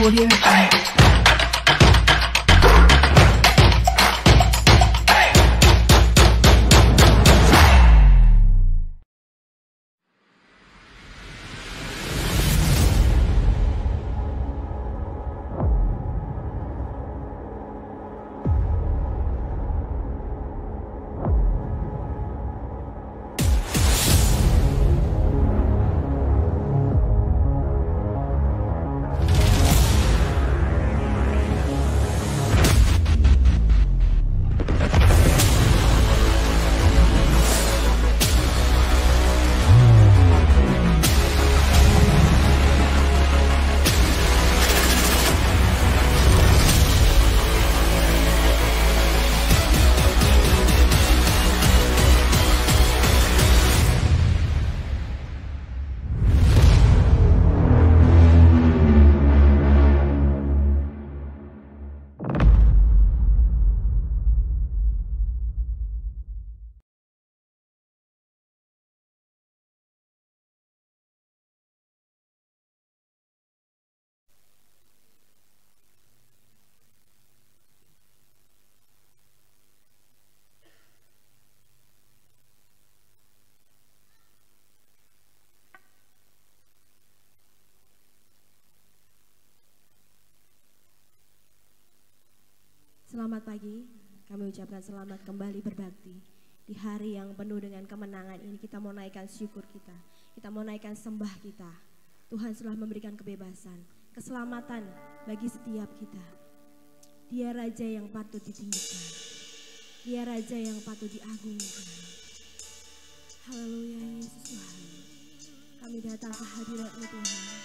Audio Jungle. Selamat pagi, kami ucapkan selamat kembali berbakti. Di hari yang penuh dengan kemenangan ini kita mau naikkan syukur kita mau naikkan sembah kita. Tuhan telah memberikan kebebasan, keselamatan bagi setiap kita. Dia Raja yang patut ditinggikan, Dia Raja yang patut diagungkan. Haleluya Yesus Tuhan, kami datang ke hadirat-Mu Tuhan.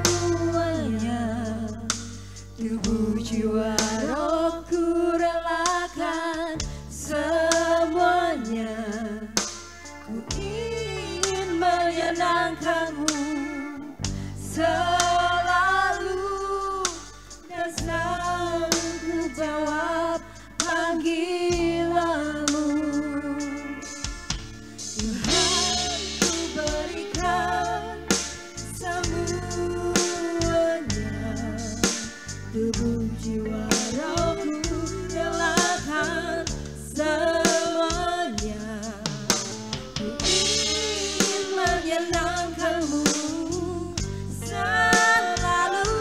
Semuanya, tubuh jiwa rohku relakan semuanya. Ku ingin menyenangkanmu selalu, dan selalu ku jawab panggilanmu. Tuhan, ku berikan semuanya, tubuh jiwa rohku relakan semuanya. Ku ingin menyenangkanmu selalu,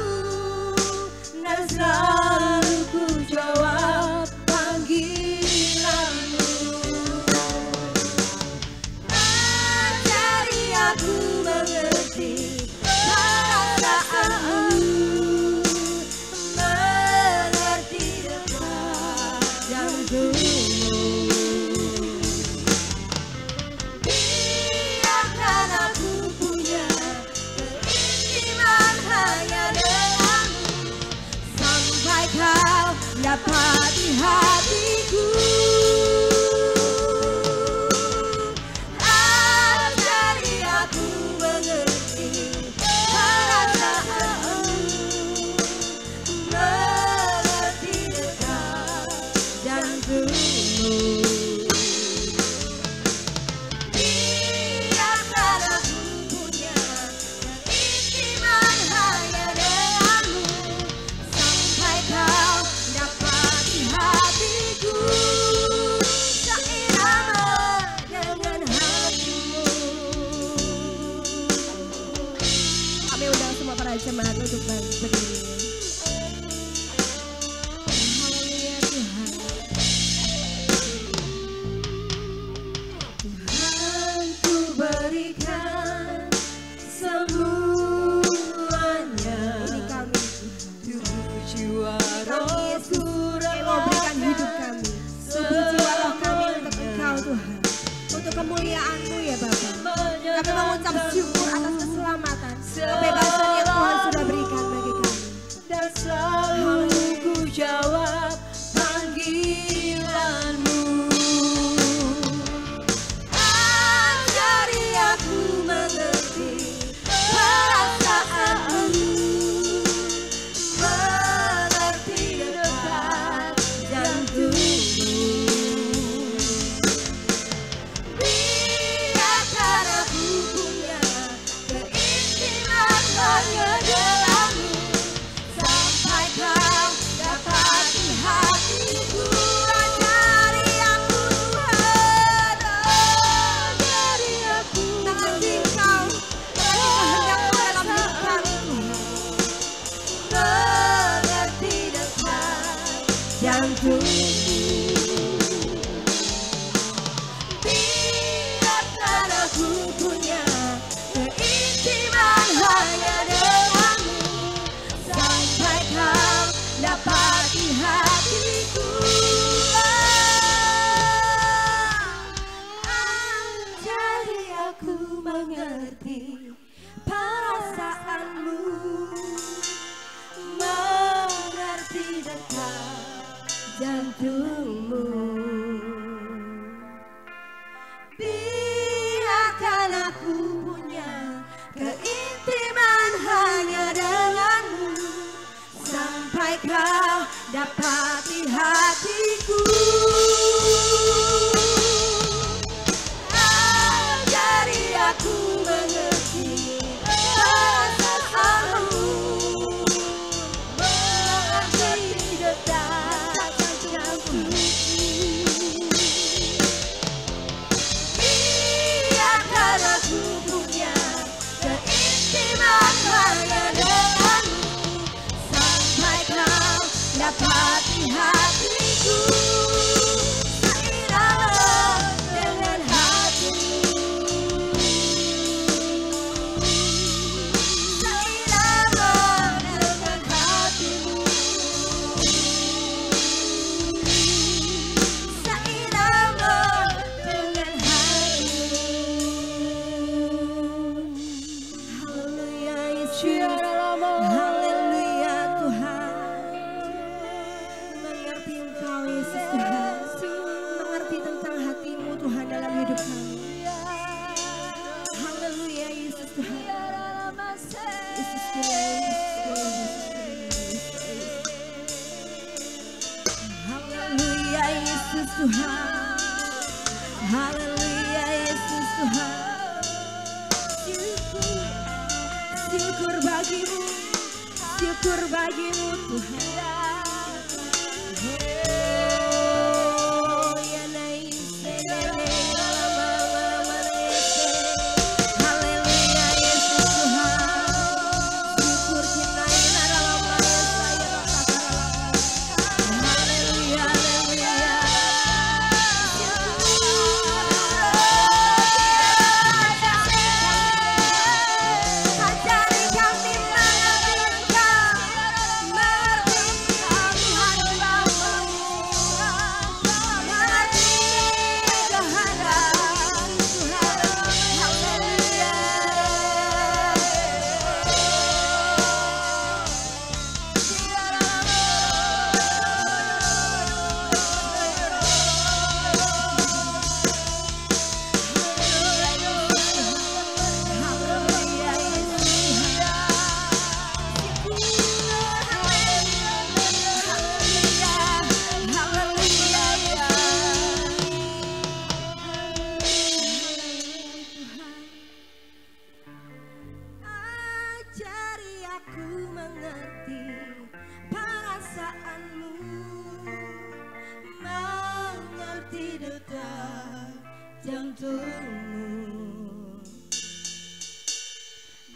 dan selalu ku jawab panggilanmu. Ajari aku mengerti perasaanmu, mengerti detak jantungmu. Biarkan aku punya keintiman hanya denganmu, sampai kau dapat di hatiku. Ajari aku mengerti perasaanmu, mengerti detak jantungmu. Biarkan aku punya keintiman hanya denganmu, sampai kau dapat di hatiku, seirama dengan hatimu. Kami undang semua para jemaat untuk berdiri. Haleluya Tuhan. Tuhan, ku berikan semuanya. Ini kami, Tubuh jiwa rohku kami mau berikan hidup kami, tubuh jiwa roh kami untuk Engkau Tuhan, untuk kemuliaan-Mu ya Bapa. Kami mengucap syukur atas keselamatan, kebebasan yang Tuhan sudah berikan bagi kami. aku mengerti perasaanmu, mengerti detak jantungmu. Biarkan aku punya keintiman hanya denganmu, sampai kau dapati hatiku. Ajari aku mengerti perasaanmu, mengerti detak jantungmu. Biarkan aku punya keintiman hanya denganmu, sampai kau dapati hatiku. Seirama dengan hatimu, seirama dengan hatimu, seirama dengan hatimu. Haleluya Yesus, haleluya Tuhan. Mengerti Engkau Yesus Tuhan, mengerti tentang hatimu Tuhan dalam hidup kami. Haleluya Yesus Tuhan. Yesus haleluya Yesus Tuhan, haleluya Yesus Tuhan. Syukur bagimu, syukur bagimu Tuhan.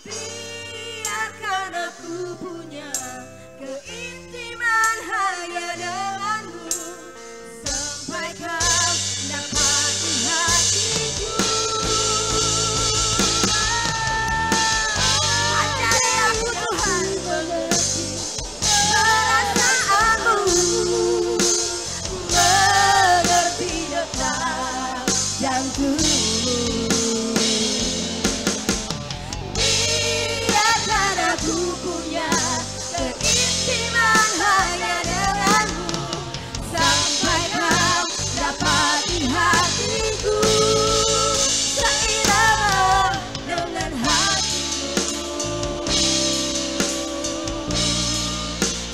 Biarkan aku punya keintiman hanya denganmu, sampai kau dapati hatiku. Ajari aku Tuhan mengerti perasaanmu, mengerti detak jantungmu. Biarkan aku punya keintiman hanya denganmu, sampai kau dapati hatiku. Seirama dengan hatimu,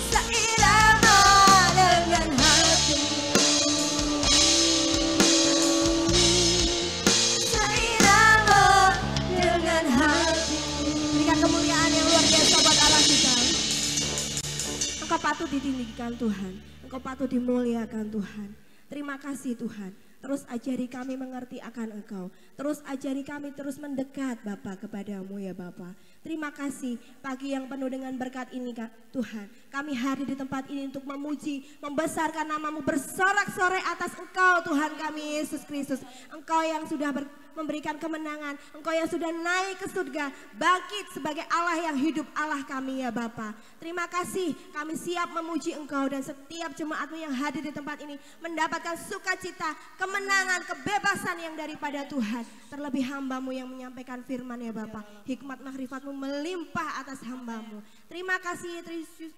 seirama dengan hatimu, seirama dengan hatimu. Berikan kemuliaan yang luar biasa buat Allah kita. Engkau patut ditinggikan Tuhan, Engkau patut dimuliakan Tuhan. Terima kasih Tuhan. Terus ajari kami mengerti akan Engkau. Terus ajari kami terus mendekat Bapa kepadamu ya Bapa. Terima kasih pagi yang penuh dengan berkat ini Tuhan. Kami hadir di tempat ini untuk memuji, membesarkan nama-Mu, bersorak-sorai atas Engkau Tuhan kami Yesus Kristus. Engkau yang sudah memberikan kemenangan, Engkau yang sudah naik ke surga, bangkit sebagai Allah yang hidup, Allah kami ya Bapa. Terima kasih, kami siap memuji Engkau dan setiap jemaat-Mu yang hadir di tempat ini mendapatkan sukacita, kemenangan, kebebasan yang daripada Tuhan. Terlebih hamba-Mu yang menyampaikan firman ya Bapa, hikmat makrifat-Mu melimpah atas hamba-Mu. Terima kasih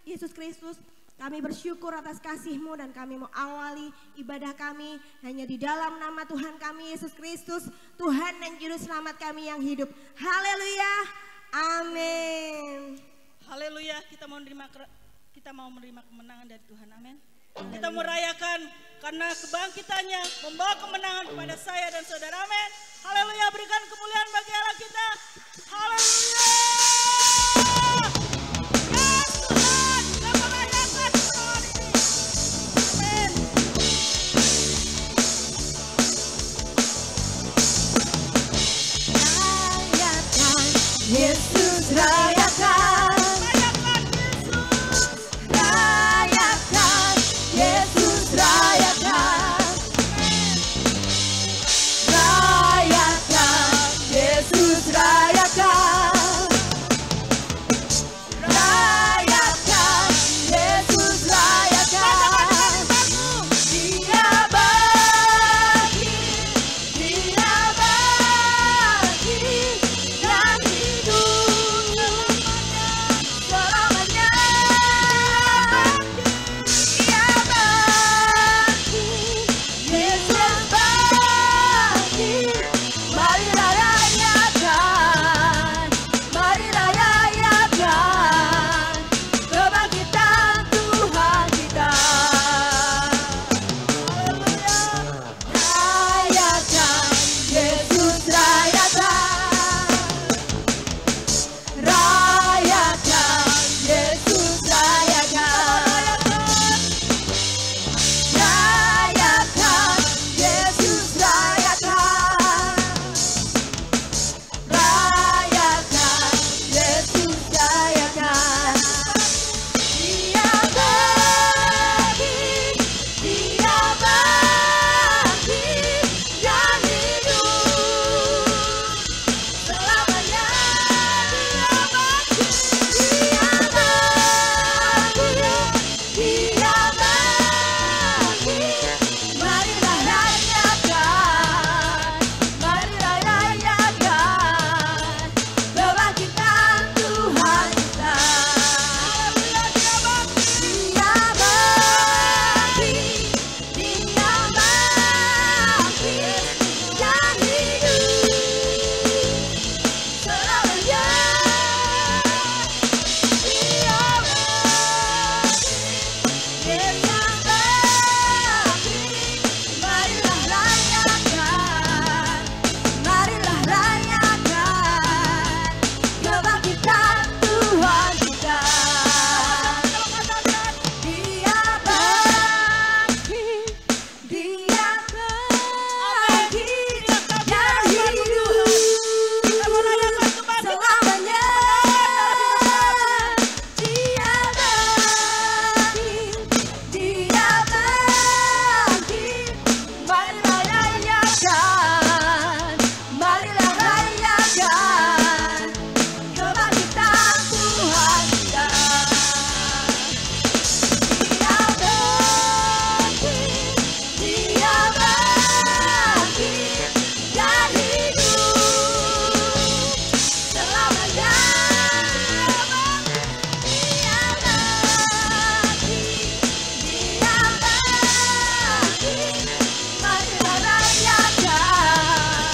Yesus Kristus. Kami bersyukur atas kasih-Mu dan kami mau awali ibadah kami hanya di dalam nama Tuhan kami Yesus Kristus, Tuhan dan Juru Selamat kami yang hidup. Haleluya, amin. Haleluya, kita mau menerima kemenangan dari Tuhan, amin. Kita mau rayakan karena kebangkitannya membawa kemenangan kepada saya dan saudara, amin. Haleluya, berikan kemuliaan bagi Allah kita. Haleluya. Yesus rayakan, rayakan, Yesus rayakan, rayakan, Yesus rayakan, rayakan, Yesus rayakan. Dia bangkit, Dia bangkit dan hidup selamanya. Dia bangkit, Yesus bangkit. Marilah rayakan, marilah rayakan kebangkitan Tuhan kita. Rayakan, Yesus rayakan, rayakan, Yesus rayakan, rayakan, Yesus rayakan, rayakan, Yesus rayakan. Dia bangkit, Dia bangkit dan hidup selamanya. Dia bangkit, Dia bangkit, Dia bangkit. Marilah rayakan, marilah rayakan kebangkitan Tuhan kita. Dia bangkit, Dia bangkit, Dia bangkit dan hidup selamanya. Dia bangkit, Dia bangkit. Marilah rayakan, marilah rayakan kebangkitan Tuhan kita. Dia bangkit, Dia bangkit dan hidup selamanya. Dia bangkit, Dia bangkit. Marilah rayakan, marilah rayakan kebangkitan Tuhan kita. Dia bangkit, Dia bangkit dan hidup selamanya. Dia bangkit, Dia bangkit. Marilah rayakan,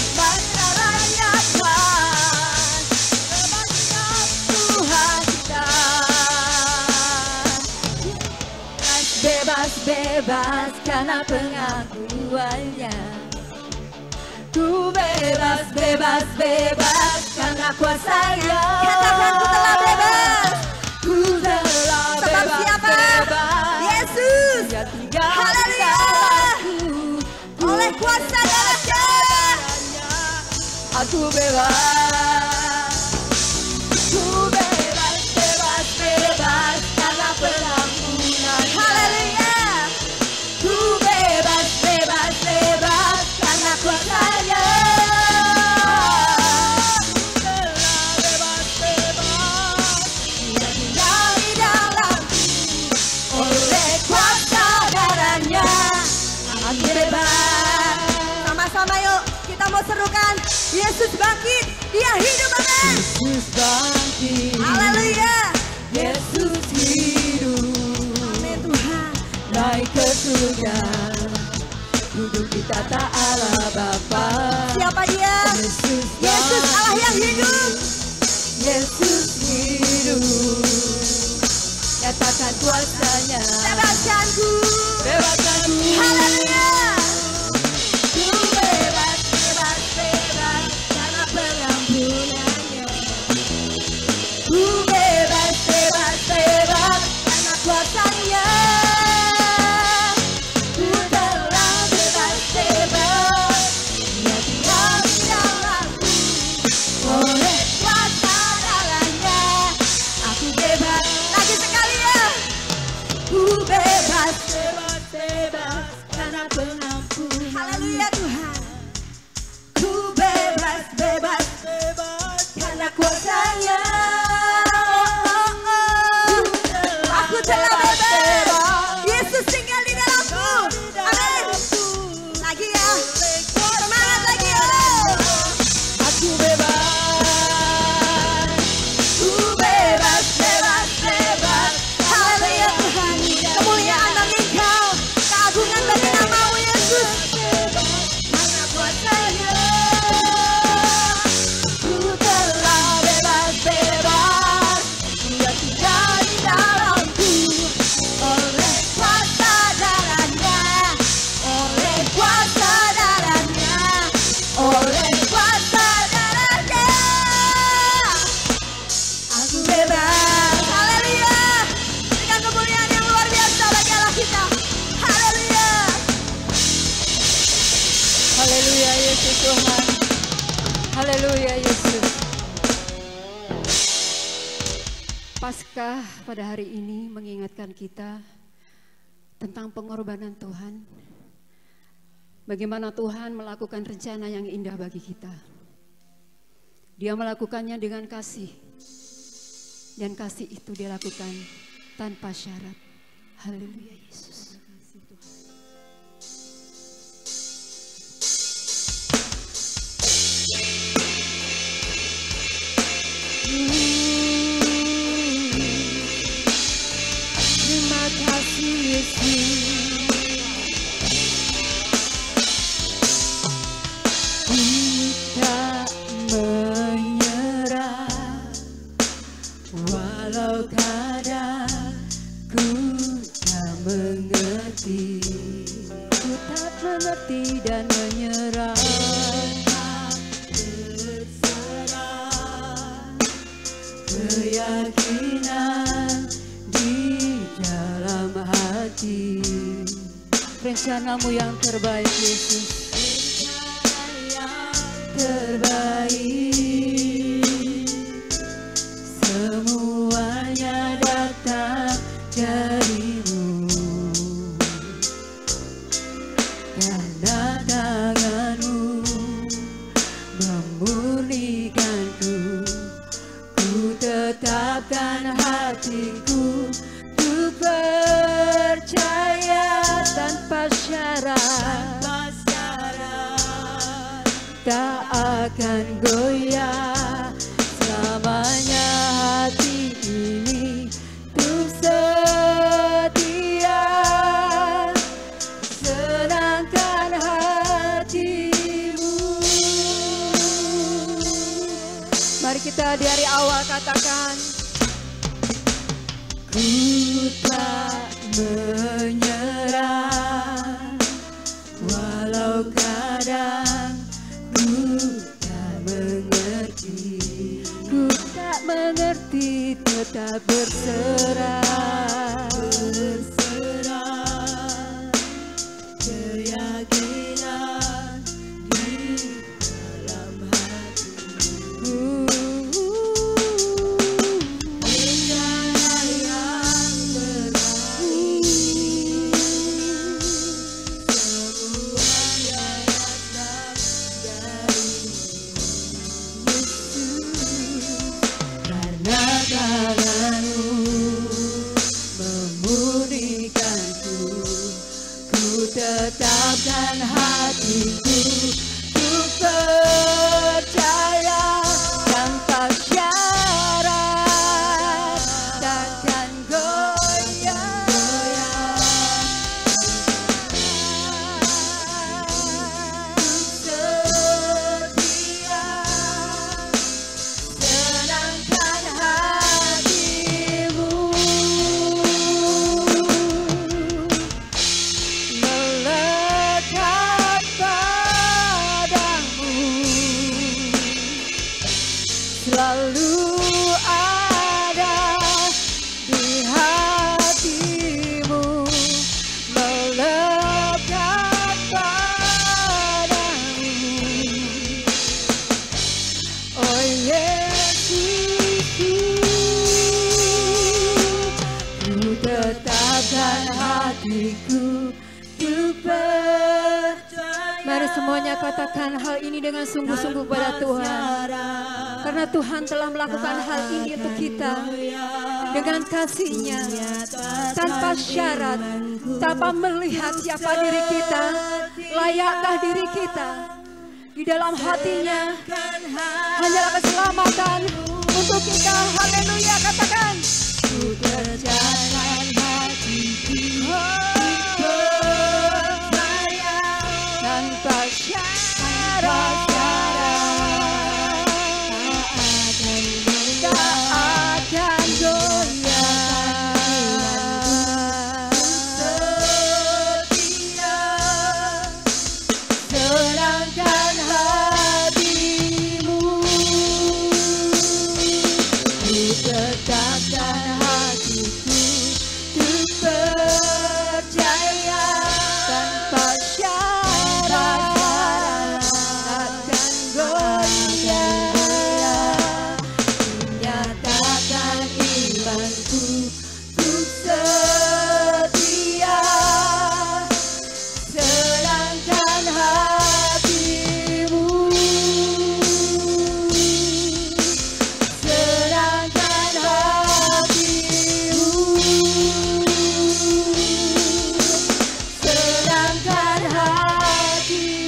marilah rayakan kebangkitan Tuhan kita. Bebas, bebas karena pengakuannya. Ku bebas, bebas, bebas karena kuasanya. Katakan ku telah bebas. Ku telah Sebab bebas, siapa? bebas. Yesus. Dia tinggal di Haleluya. dalamku. Oleh kuasa darahnya. Aku bebas. Ku bebas, bebas, bebas karena Tuhan. Yesus bangkit, Dia hidup, amin. Yesus bangkit, Haleluya. Yesus hidup, Amin Tuhan. naik ke surga, duduk di tata Allah Bapa. Siapa Dia? Yesus Yesus Allah yang hidup. Yesus hidup, nyatakan kuasanya, Bebaskanku. bebaskanku. Haleluya. Ku bebas, bebas, bebas, karena pengampunannya. Ku bebas, bebas, bebas, karena kuasanya. Ku telah bebas, bebas, Dia tinggal di dalamku. Oleh kuasa darahnya, aku bebas. Lagi sekali ya. Ku bebas, bebas, bebas, karena pengampunan. Haleluya Tuhan. Ku bebas, bebas, bebas, karena kuasanya. Aku telah bebas. Yesus tinggal di dalamku. Amin. Lagi ya. Semangat lagi ya. Aku bebas, ku bebas, bebas, bebas. Haleluya Tuhan. Kemuliaan bagi Engkau. Keagungan bagi nama-Mu Yesus. Karena kuasanya, ku telah bebas, bebas. Dia tinggal di dalamku. Oleh kuasa darahnya, oleh kuasa darahnya, oleh kuasa darahnya, aku bebas. Haleluya. Berikan kemuliaan yang luar biasa bagi Allah kita. Haleluya. Haleluya Yesus Tuhan. Haleluya Yesus. Paskah pada hari ini mengingatkan kita tentang pengorbanan Tuhan. Bagaimana Tuhan melakukan rencana yang indah bagi kita. Dia melakukannya dengan kasih. Dan kasih itu Dia lakukan tanpa syarat. Haleluya Yesus. Terima kasih Yesus. Kita menyerah, walau kadang ku tak mengerti. Ku tak mengerti dan menyerah. Berserah, keyakinan di dalam hati. Rencana-Mu yang terbaik Yesus. Terbaik, semuanya datang dari-Mu. Karena tangan-Mu memurnikanku, ku tetapkan hatiku, ku percaya tanpa syarat. Tak akan goyah selamanya hati ini untuk setia. Senangkan hati-Mu. Mari kita dari awal katakan, ku tak menyerah, walau kadang ku tak mengerti. Ku tak mengerti, tetap berserah. Berserah, keyakinan di dalam hatiku. Rencana yang terbaik, semuanya datang dari-Mu. Yesus, karena tangan-Mu selalu ada di hatimu, melekat padamu. Oh Yesusku, ku tetapkan hatiku untuk percaya. Mari semuanya katakan hal ini dengan sungguh-sungguh pada Tuhan. Karena Tuhan telah melakukan hal ini untuk kita dengan kasih-Nya, tanpa syarat, tanpa melihat siapa diri kita, layakkah diri kita. Di dalam hati-Nya hanyalah keselamatan untuk kita. Haleluya, katakan. Ku terjalan hatiku percaya tanpa syarat, tak akan goyah. Setia serahkan hatimu, ku tetapkan hatiku untuk percaya tanpa syarat, takkan goyah. Nyatakan imanku untuk setia, serahkan hatimu, serahkan hatimu, serahkan hatimu.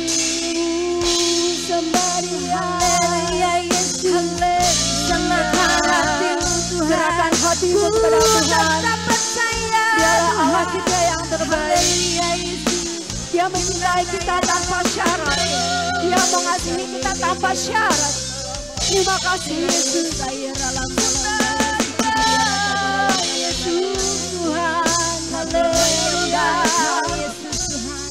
Sembari haleluya Yesus, serahkan hatimu Tuhan, serahkan hatimu kepada Tuhan. Dialah Allah kita yang terbaik. Dia mencintai kita tanpa syarat, Dia mengasihi kita tanpa syarat. Terima kasih Yesus. Yesus Tuhan, haleluya. Yesus Tuhan,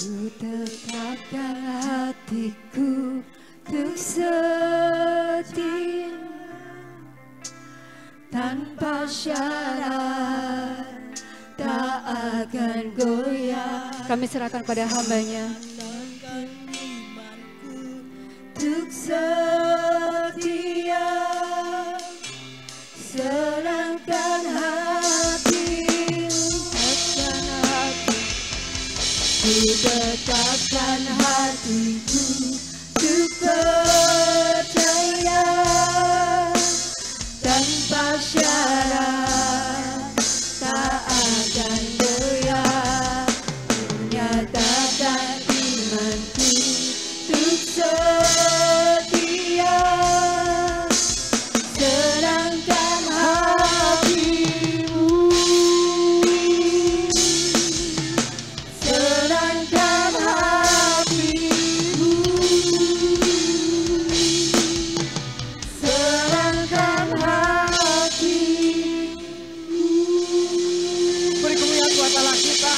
ku tetapkan hatiku untuk setia tanpa syarat, tak akan goyah. Kami serahkan pada hamba-Nya untuk setia, serahkan hatimu, ku tetapkan hatiku untuk percaya tanpa syarat, tak akan goyah. Menyatakan imanku untuk setia, serahkan hatimu, serahkan hatimu, serahkan hatimu. Beri kemuliaan buat Allah kita.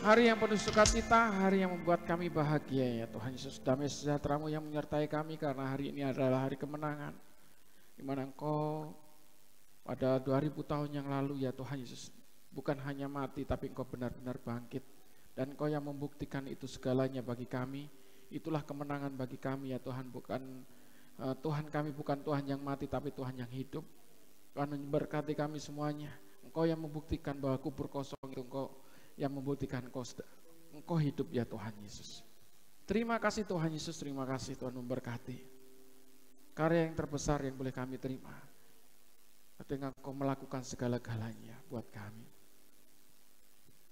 Hari yang penuh sukacita, hari yang membuat kami bahagia ya Tuhan Yesus. Damai sejahtera-Mu yang menyertai kami karena hari ini adalah hari kemenangan, di mana Engkau pada 2000 tahun yang lalu ya Tuhan Yesus, bukan hanya mati tapi Engkau benar-benar bangkit. Dan Engkau yang membuktikan itu segalanya bagi kami. Itulah kemenangan bagi kami ya Tuhan. Tuhan kami bukan Tuhan yang mati tapi Tuhan yang hidup. Tuhan memberkati kami semuanya. Engkau yang membuktikan bahwa kubur kosong itu, Engkau yang membuktikan Engkau hidup ya Tuhan Yesus. Terima kasih Tuhan Yesus, terima kasih Tuhan memberkati. Karya yang terbesar yang boleh kami terima, ketika Engkau melakukan segala-galanya buat kami.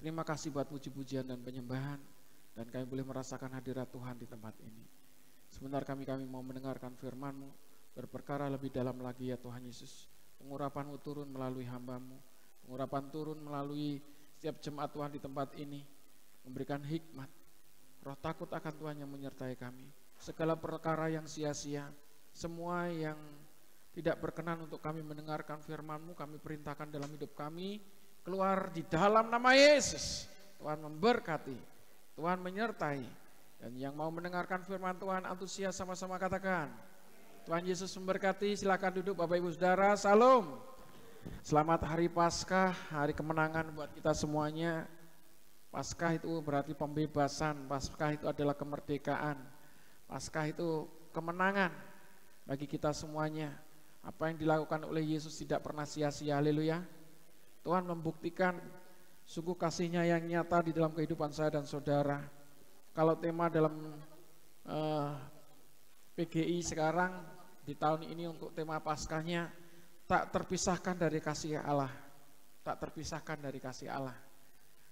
Terima kasih buat puji-pujian dan penyembahan, dan kami boleh merasakan hadirat Tuhan di tempat ini. Sebentar kami mau mendengarkan firman-Mu, berperkara lebih dalam lagi ya Tuhan Yesus. Pengurapan-Mu turun melalui hamba-Mu, pengurapan turun melalui setiap jemaat Tuhan di tempat ini, memberikan hikmat, roh takut akan Tuhan yang menyertai kami. Segala perkara yang sia-sia, semua yang tidak berkenan untuk kami mendengarkan firman-Mu, kami perintahkan dalam hidup kami, keluar di dalam nama Yesus. Tuhan memberkati, Tuhan menyertai, dan yang mau mendengarkan firman Tuhan antusias sama-sama katakan, Tuhan Yesus memberkati. Silakan duduk Bapak Ibu Saudara. Salam. Selamat hari Paskah, hari kemenangan buat kita semuanya. Paskah itu berarti pembebasan, Paskah itu adalah kemerdekaan, Paskah itu kemenangan bagi kita semuanya. Apa yang dilakukan oleh Yesus tidak pernah sia-sia, haleluya. Tuhan membuktikan sungguh kasih-Nya yang nyata di dalam kehidupan saya dan saudara. Kalau tema dalam PGI sekarang di tahun ini untuk tema Paskahnya, tak terpisahkan dari kasih Allah, tak terpisahkan dari kasih Allah.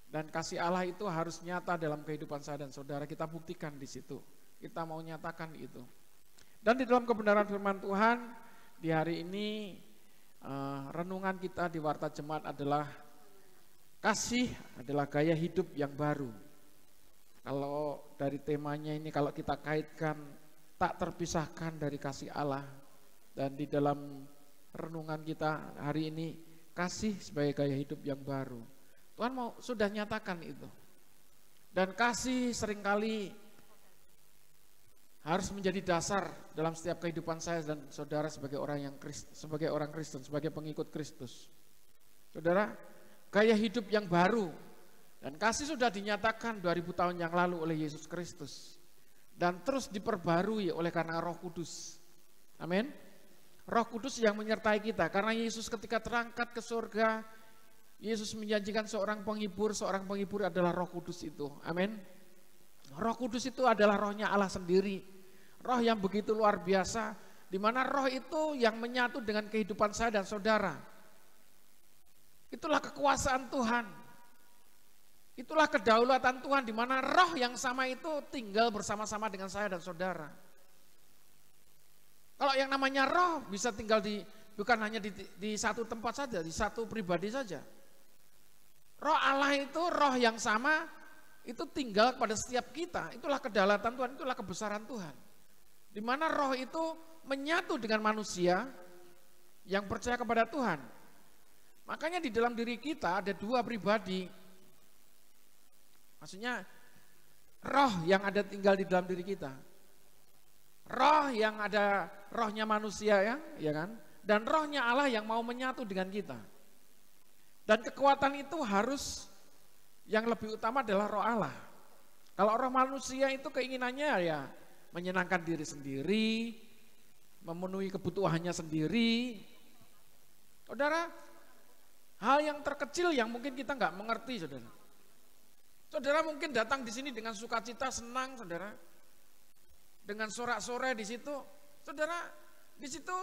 Dan kasih Allah itu harus nyata dalam kehidupan saya dan saudara. Kita buktikan di situ. Kita mau nyatakan itu. Dan di dalam kebenaran firman Tuhan di hari ini renungan kita di Warta Jemaat adalah kasih adalah gaya hidup yang baru. Kalau dari temanya ini kalau kita kaitkan tak terpisahkan dari kasih Allah, dan di dalam renungan kita hari ini kasih sebagai gaya hidup yang baru. Tuhan sudah nyatakan itu. Dan kasih seringkali harus menjadi dasar dalam setiap kehidupan saya dan saudara sebagai orang Kristen, sebagai pengikut Kristus. Saudara, gaya hidup yang baru dan kasih sudah dinyatakan 2000 tahun yang lalu oleh Yesus Kristus dan terus diperbarui oleh karena Roh Kudus. Amin. Roh Kudus yang menyertai kita, karena Yesus ketika terangkat ke surga, Yesus menjanjikan seorang penghibur adalah Roh Kudus itu. Amin. Roh Kudus itu adalah rohnya Allah sendiri, roh yang begitu luar biasa, di mana roh itu yang menyatu dengan kehidupan saya dan saudara. Itulah kekuasaan Tuhan, itulah kedaulatan Tuhan, di mana roh yang sama itu tinggal bersama-sama dengan saya dan saudara. Kalau yang namanya roh bisa tinggal bukan hanya di satu tempat saja, di satu pribadi saja. Roh Allah itu roh yang sama, itu tinggal pada setiap kita. Itulah kedaulatan Tuhan, itulah kebesaran Tuhan. Di mana roh itu menyatu dengan manusia yang percaya kepada Tuhan. Makanya di dalam diri kita ada dua pribadi. Maksudnya roh yang ada tinggal di dalam diri kita. Roh yang ada rohnya manusia ya kan? Dan rohnya Allah yang mau menyatu dengan kita. Dan kekuatan itu harus yang lebih utama adalah roh Allah. Kalau roh manusia itu keinginannya ya menyenangkan diri sendiri, memenuhi kebutuhannya sendiri. Saudara, hal yang terkecil yang mungkin kita nggak mengerti, saudara. Saudara mungkin datang di sini dengan sukacita, senang, saudara. Dengan sorak-sorai di situ, saudara, di situ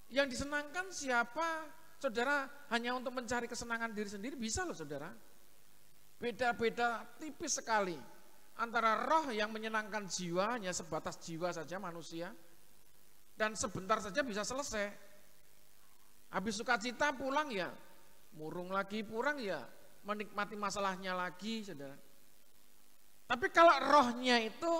yang disenangkan siapa? Saudara, hanya untuk mencari kesenangan diri sendiri bisa loh, saudara. Beda-beda tipis sekali antara roh yang menyenangkan jiwa, hanya sebatas jiwa saja manusia, dan sebentar saja bisa selesai. Habis sukacita pulang ya, murung lagi, pulang ya, menikmati masalahnya lagi, saudara. Tapi kalau rohnya itu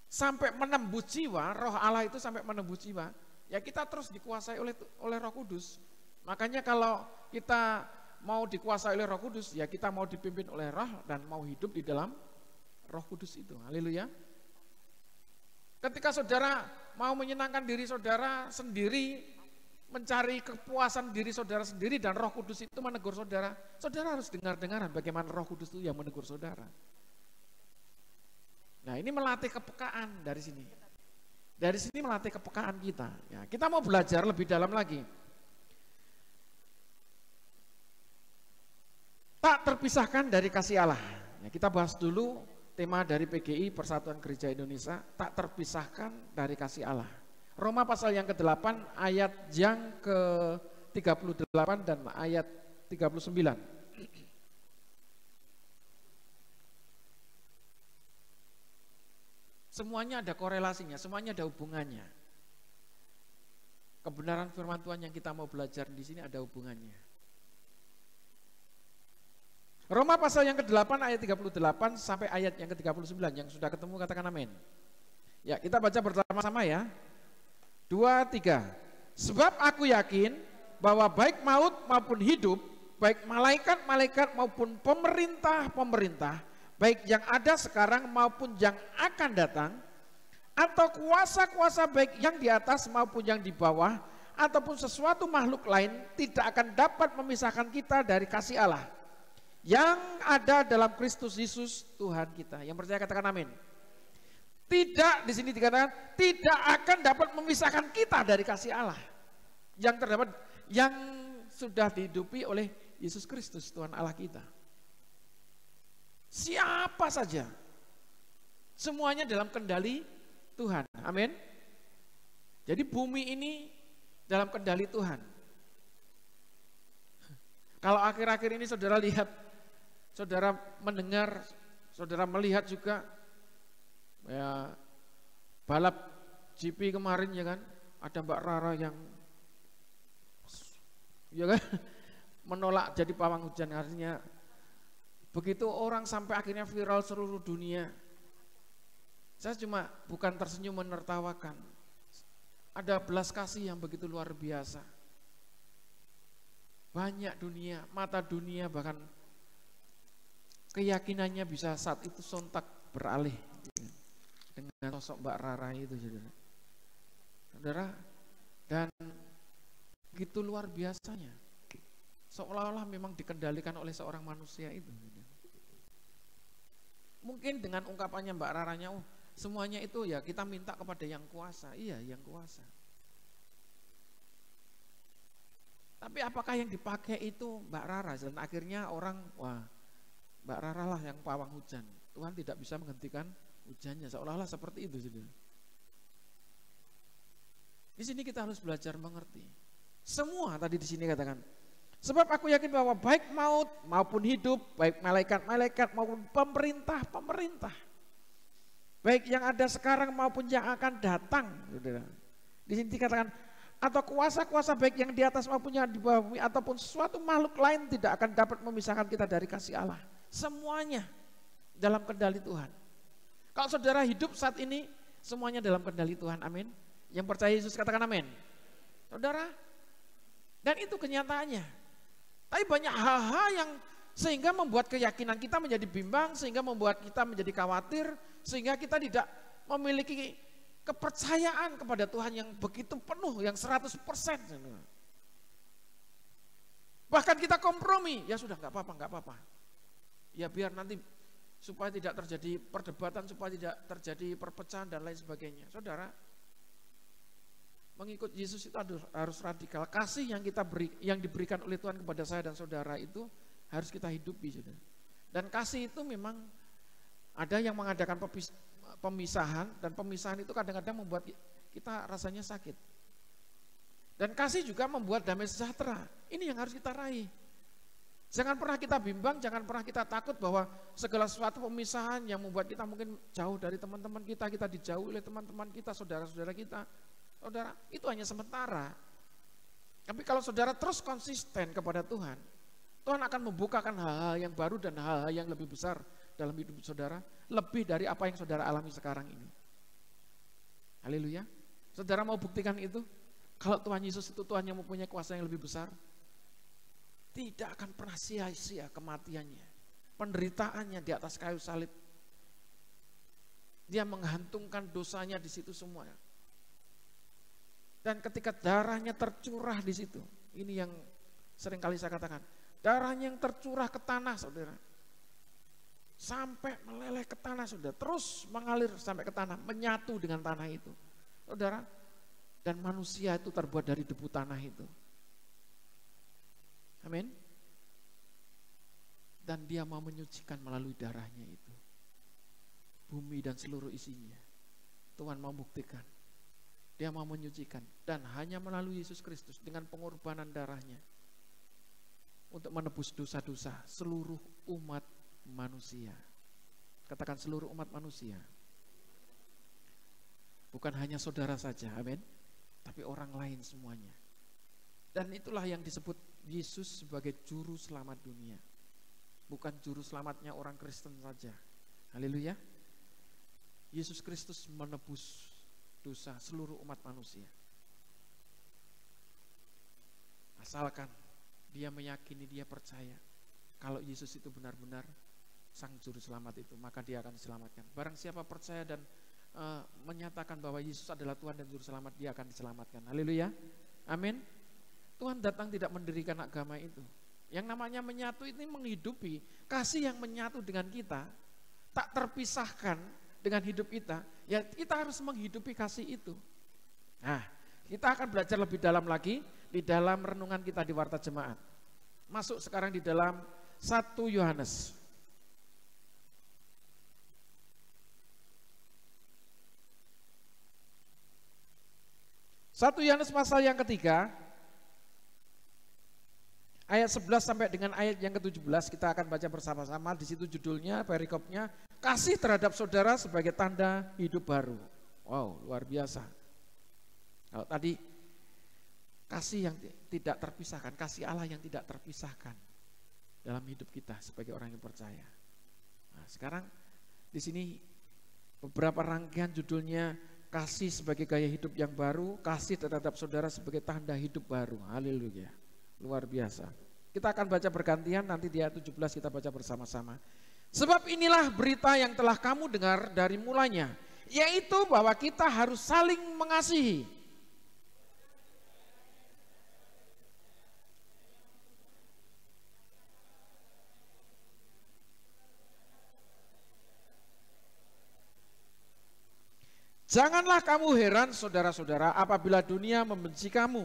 sampai menembus jiwa, roh Allah itu sampai menembus jiwa, ya kita terus dikuasai oleh Roh Kudus. Makanya kalau kita mau dikuasai oleh Roh Kudus, ya kita mau dipimpin oleh Roh dan mau hidup di dalam Roh Kudus itu. Haleluya. Ketika saudara mau menyenangkan diri saudara sendiri, mencari kepuasan diri saudara sendiri, dan Roh Kudus itu menegur saudara, saudara harus dengar-dengaran bagaimana Roh Kudus itu yang menegur saudara. Nah, ini melatih kepekaan dari sini. Dari sini melatih kepekaan kita. Ya, kita mau belajar lebih dalam lagi. Tak terpisahkan dari kasih Allah. Ya, kita bahas dulu tema dari PGI, Persatuan Gereja Indonesia, tak terpisahkan dari kasih Allah. Roma pasal yang ke-8 ayat yang ke-38 dan ayat 39. Semuanya ada korelasinya, semuanya ada hubungannya. Kebenaran firman Tuhan yang kita mau belajar di sini ada hubungannya. Roma pasal yang ke-8 ayat 38 sampai ayat yang ke-39. Yang sudah ketemu katakan amin. Ya, kita baca bersama-sama ya. 2, 3. Sebab aku yakin bahwa baik maut maupun hidup, baik malaikat-malaikat maupun pemerintah-pemerintah, baik yang ada sekarang maupun yang akan datang, atau kuasa-kuasa baik yang di atas maupun yang di bawah, ataupun sesuatu makhluk lain tidak akan dapat memisahkan kita dari kasih Allah yang ada dalam Kristus Yesus Tuhan kita. Yang percaya katakan amin. Tidak, di sini dikatakan tidak akan dapat memisahkan kita dari kasih Allah yang terdapat, yang sudah dihidupi oleh Yesus Kristus Tuhan Allah kita. Siapa saja, semuanya dalam kendali Tuhan. Amin. Jadi bumi ini dalam kendali Tuhan. Kalau akhir-akhir ini saudara lihat, saudara mendengar, saudara melihat juga ya, balap GP kemarin ya kan, ada Mbak Rara yang ya kan menolak jadi pawang hujan. Artinya begitu orang sampai akhirnya viral seluruh dunia. Saya cuma bukan tersenyum menertawakan. Ada belas kasih yang begitu luar biasa. Banyak dunia, mata dunia bahkan keyakinannya bisa saat itu sontak beralih dengan sosok Mbak Rara itu, saudara. Saudara, dan begitu luar biasanya. Seolah-olah memang dikendalikan oleh seorang manusia itu. Mungkin dengan ungkapannya Mbak Raranya, oh semuanya itu ya kita minta kepada yang kuasa. Iya, yang kuasa. Tapi apakah yang dipakai itu Mbak Rara? Dan akhirnya orang, wah Mbak Rara lah yang pawang hujan. Tuhan tidak bisa menghentikan hujannya. Seolah-olah seperti itu, saudara. Di sini kita harus belajar mengerti. Semua tadi di sini katakan. Sebab aku yakin bahwa baik maut maupun hidup, baik malaikat-malaikat maupun pemerintah-pemerintah, baik yang ada sekarang maupun yang akan datang, saudara. Di sini dikatakan, atau kuasa-kuasa baik yang di atas maupun yang di bawah bumi, ataupun suatu makhluk lain tidak akan dapat memisahkan kita dari kasih Allah. Semuanya dalam kendali Tuhan. Kalau saudara hidup saat ini, semuanya dalam kendali Tuhan, amin. Yang percaya Yesus katakan amin. Saudara, dan itu kenyataannya. Tapi banyak hal-hal yang sehingga membuat keyakinan kita menjadi bimbang, sehingga membuat kita menjadi khawatir, sehingga kita tidak memiliki kepercayaan kepada Tuhan yang begitu penuh, yang 100%. Bahkan kita kompromi, ya sudah nggak apa-apa. Ya biar nanti supaya tidak terjadi perdebatan, supaya tidak terjadi perpecahan dan lain sebagainya. Saudara, mengikut Yesus itu harus radikal. Kasih yang diberikan oleh Tuhan kepada saya dan saudara itu harus kita hidupi, saudara. Dan kasih itu memang ada yang mengadakan pemisahan, dan pemisahan itu kadang-kadang membuat kita rasanya sakit. Dan kasih juga membuat damai sejahtera. Ini yang harus kita raih. Jangan pernah kita bimbang, jangan pernah kita takut bahwa segala sesuatu pemisahan yang membuat kita mungkin jauh dari teman-teman kita dijauhi oleh teman-teman kita, saudara-saudara kita. Saudara, itu hanya sementara. Tapi kalau saudara terus konsisten kepada Tuhan, Tuhan akan membukakan hal-hal yang baru dan hal-hal yang lebih besar dalam hidup saudara, lebih dari apa yang saudara alami sekarang ini. Haleluya. Saudara mau buktikan itu? Kalau Tuhan Yesus itu Tuhan yang mempunyai kuasa yang lebih besar, tidak akan pernah sia-sia kematiannya, penderitaannya di atas kayu salib. Dia menghantungkan dosanya di situ semua. Dan ketika darahnya tercurah di situ, ini yang sering kali saya katakan, darahnya yang tercurah ke tanah, saudara, sampai meleleh ke tanah, saudara, terus mengalir sampai ke tanah, menyatu dengan tanah itu, saudara. Dan manusia itu terbuat dari debu tanah itu. Amin. Dan dia mau menyucikan melalui darahnya itu bumi dan seluruh isinya. Tuhan mau buktikan. Dia mau menyucikan, dan hanya melalui Yesus Kristus dengan pengorbanan darahnya untuk menebus dosa-dosa seluruh umat manusia. Katakan seluruh umat manusia. Bukan hanya saudara saja, amin. Tapi orang lain semuanya. Dan itulah yang disebut Yesus sebagai juru selamat dunia. Bukan juru selamatnya orang Kristen saja. Haleluya. Yesus Kristus menebus dosa seluruh umat manusia. Asalkan dia meyakini, dia percaya kalau Yesus itu benar-benar sang juru selamat itu, maka dia akan diselamatkan. Barang siapa percaya dan menyatakan bahwa Yesus adalah Tuhan dan juru selamat, dia akan diselamatkan. Haleluya. Amin. Tuhan datang tidak mendirikan agama itu. Yang namanya menyatu ini menghidupi kasih yang menyatu dengan kita, tak terpisahkan dengan hidup kita. Ya kita harus menghidupi kasih itu. Nah, kita akan belajar lebih dalam lagi di dalam renungan kita di Warta Jemaat. Masuk sekarang di dalam 1 Yohanes. 1 Yohanes pasal yang ketiga, ayat 11 sampai dengan ayat yang ke-17 kita akan baca bersama-sama. Di situ judulnya, perikopnya, kasih terhadap saudara sebagai tanda hidup baru. Wow, luar biasa. Kalau tadi kasih yang tidak terpisahkan, kasih Allah yang tidak terpisahkan dalam hidup kita sebagai orang yang percaya. Nah, sekarang di sini beberapa rangkaian judulnya, kasih sebagai gaya hidup yang baru, kasih terhadap saudara sebagai tanda hidup baru. Haleluya. Luar biasa. Kita akan baca bergantian, nanti di ayat 17 kita baca bersama-sama. Sebab inilah berita yang telah kamu dengar dari mulanya, yaitu bahwa kita harus saling mengasihi. Janganlah kamu heran saudara-saudara apabila dunia membenci kamu.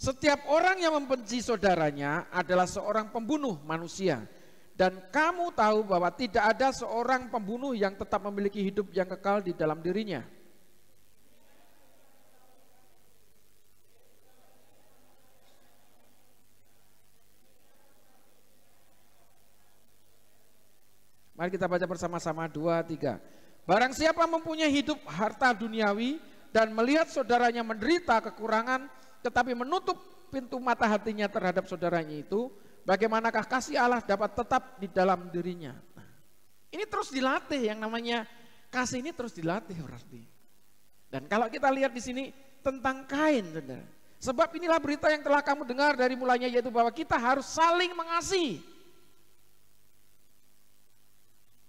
Setiap orang yang membenci saudaranya adalah seorang pembunuh manusia. Dan kamu tahu bahwa tidak ada seorang pembunuh yang tetap memiliki hidup yang kekal di dalam dirinya. Mari kita baca bersama-sama 2, 3. Barang siapa mempunyai hidup harta duniawi dan melihat saudaranya menderita kekurangan, tetapi menutup pintu mata hatinya terhadap saudaranya itu, bagaimanakah kasih Allah dapat tetap di dalam dirinya? Nah, ini terus dilatih, yang namanya kasih ini terus dilatih berarti. Dan kalau kita lihat di sini tentang Kain, saudara. Sebab inilah berita yang telah kamu dengar dari mulanya, yaitu bahwa kita harus saling mengasihi.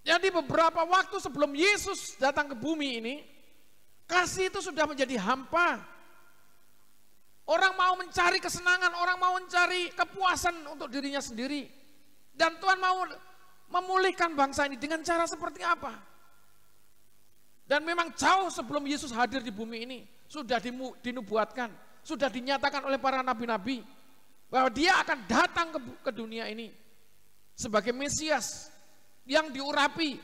Jadi beberapa waktu sebelum Yesus datang ke bumi ini, kasih itu sudah menjadi hampa. Orang mau mencari kesenangan, orang mau mencari kepuasan untuk dirinya sendiri. Dan Tuhan mau memulihkan bangsa ini dengan cara seperti apa? Dan memang jauh sebelum Yesus hadir di bumi ini, sudah dinubuatkan, sudah dinyatakan oleh para nabi-nabi, bahwa dia akan datang ke dunia ini sebagai Mesias, yang diurapi,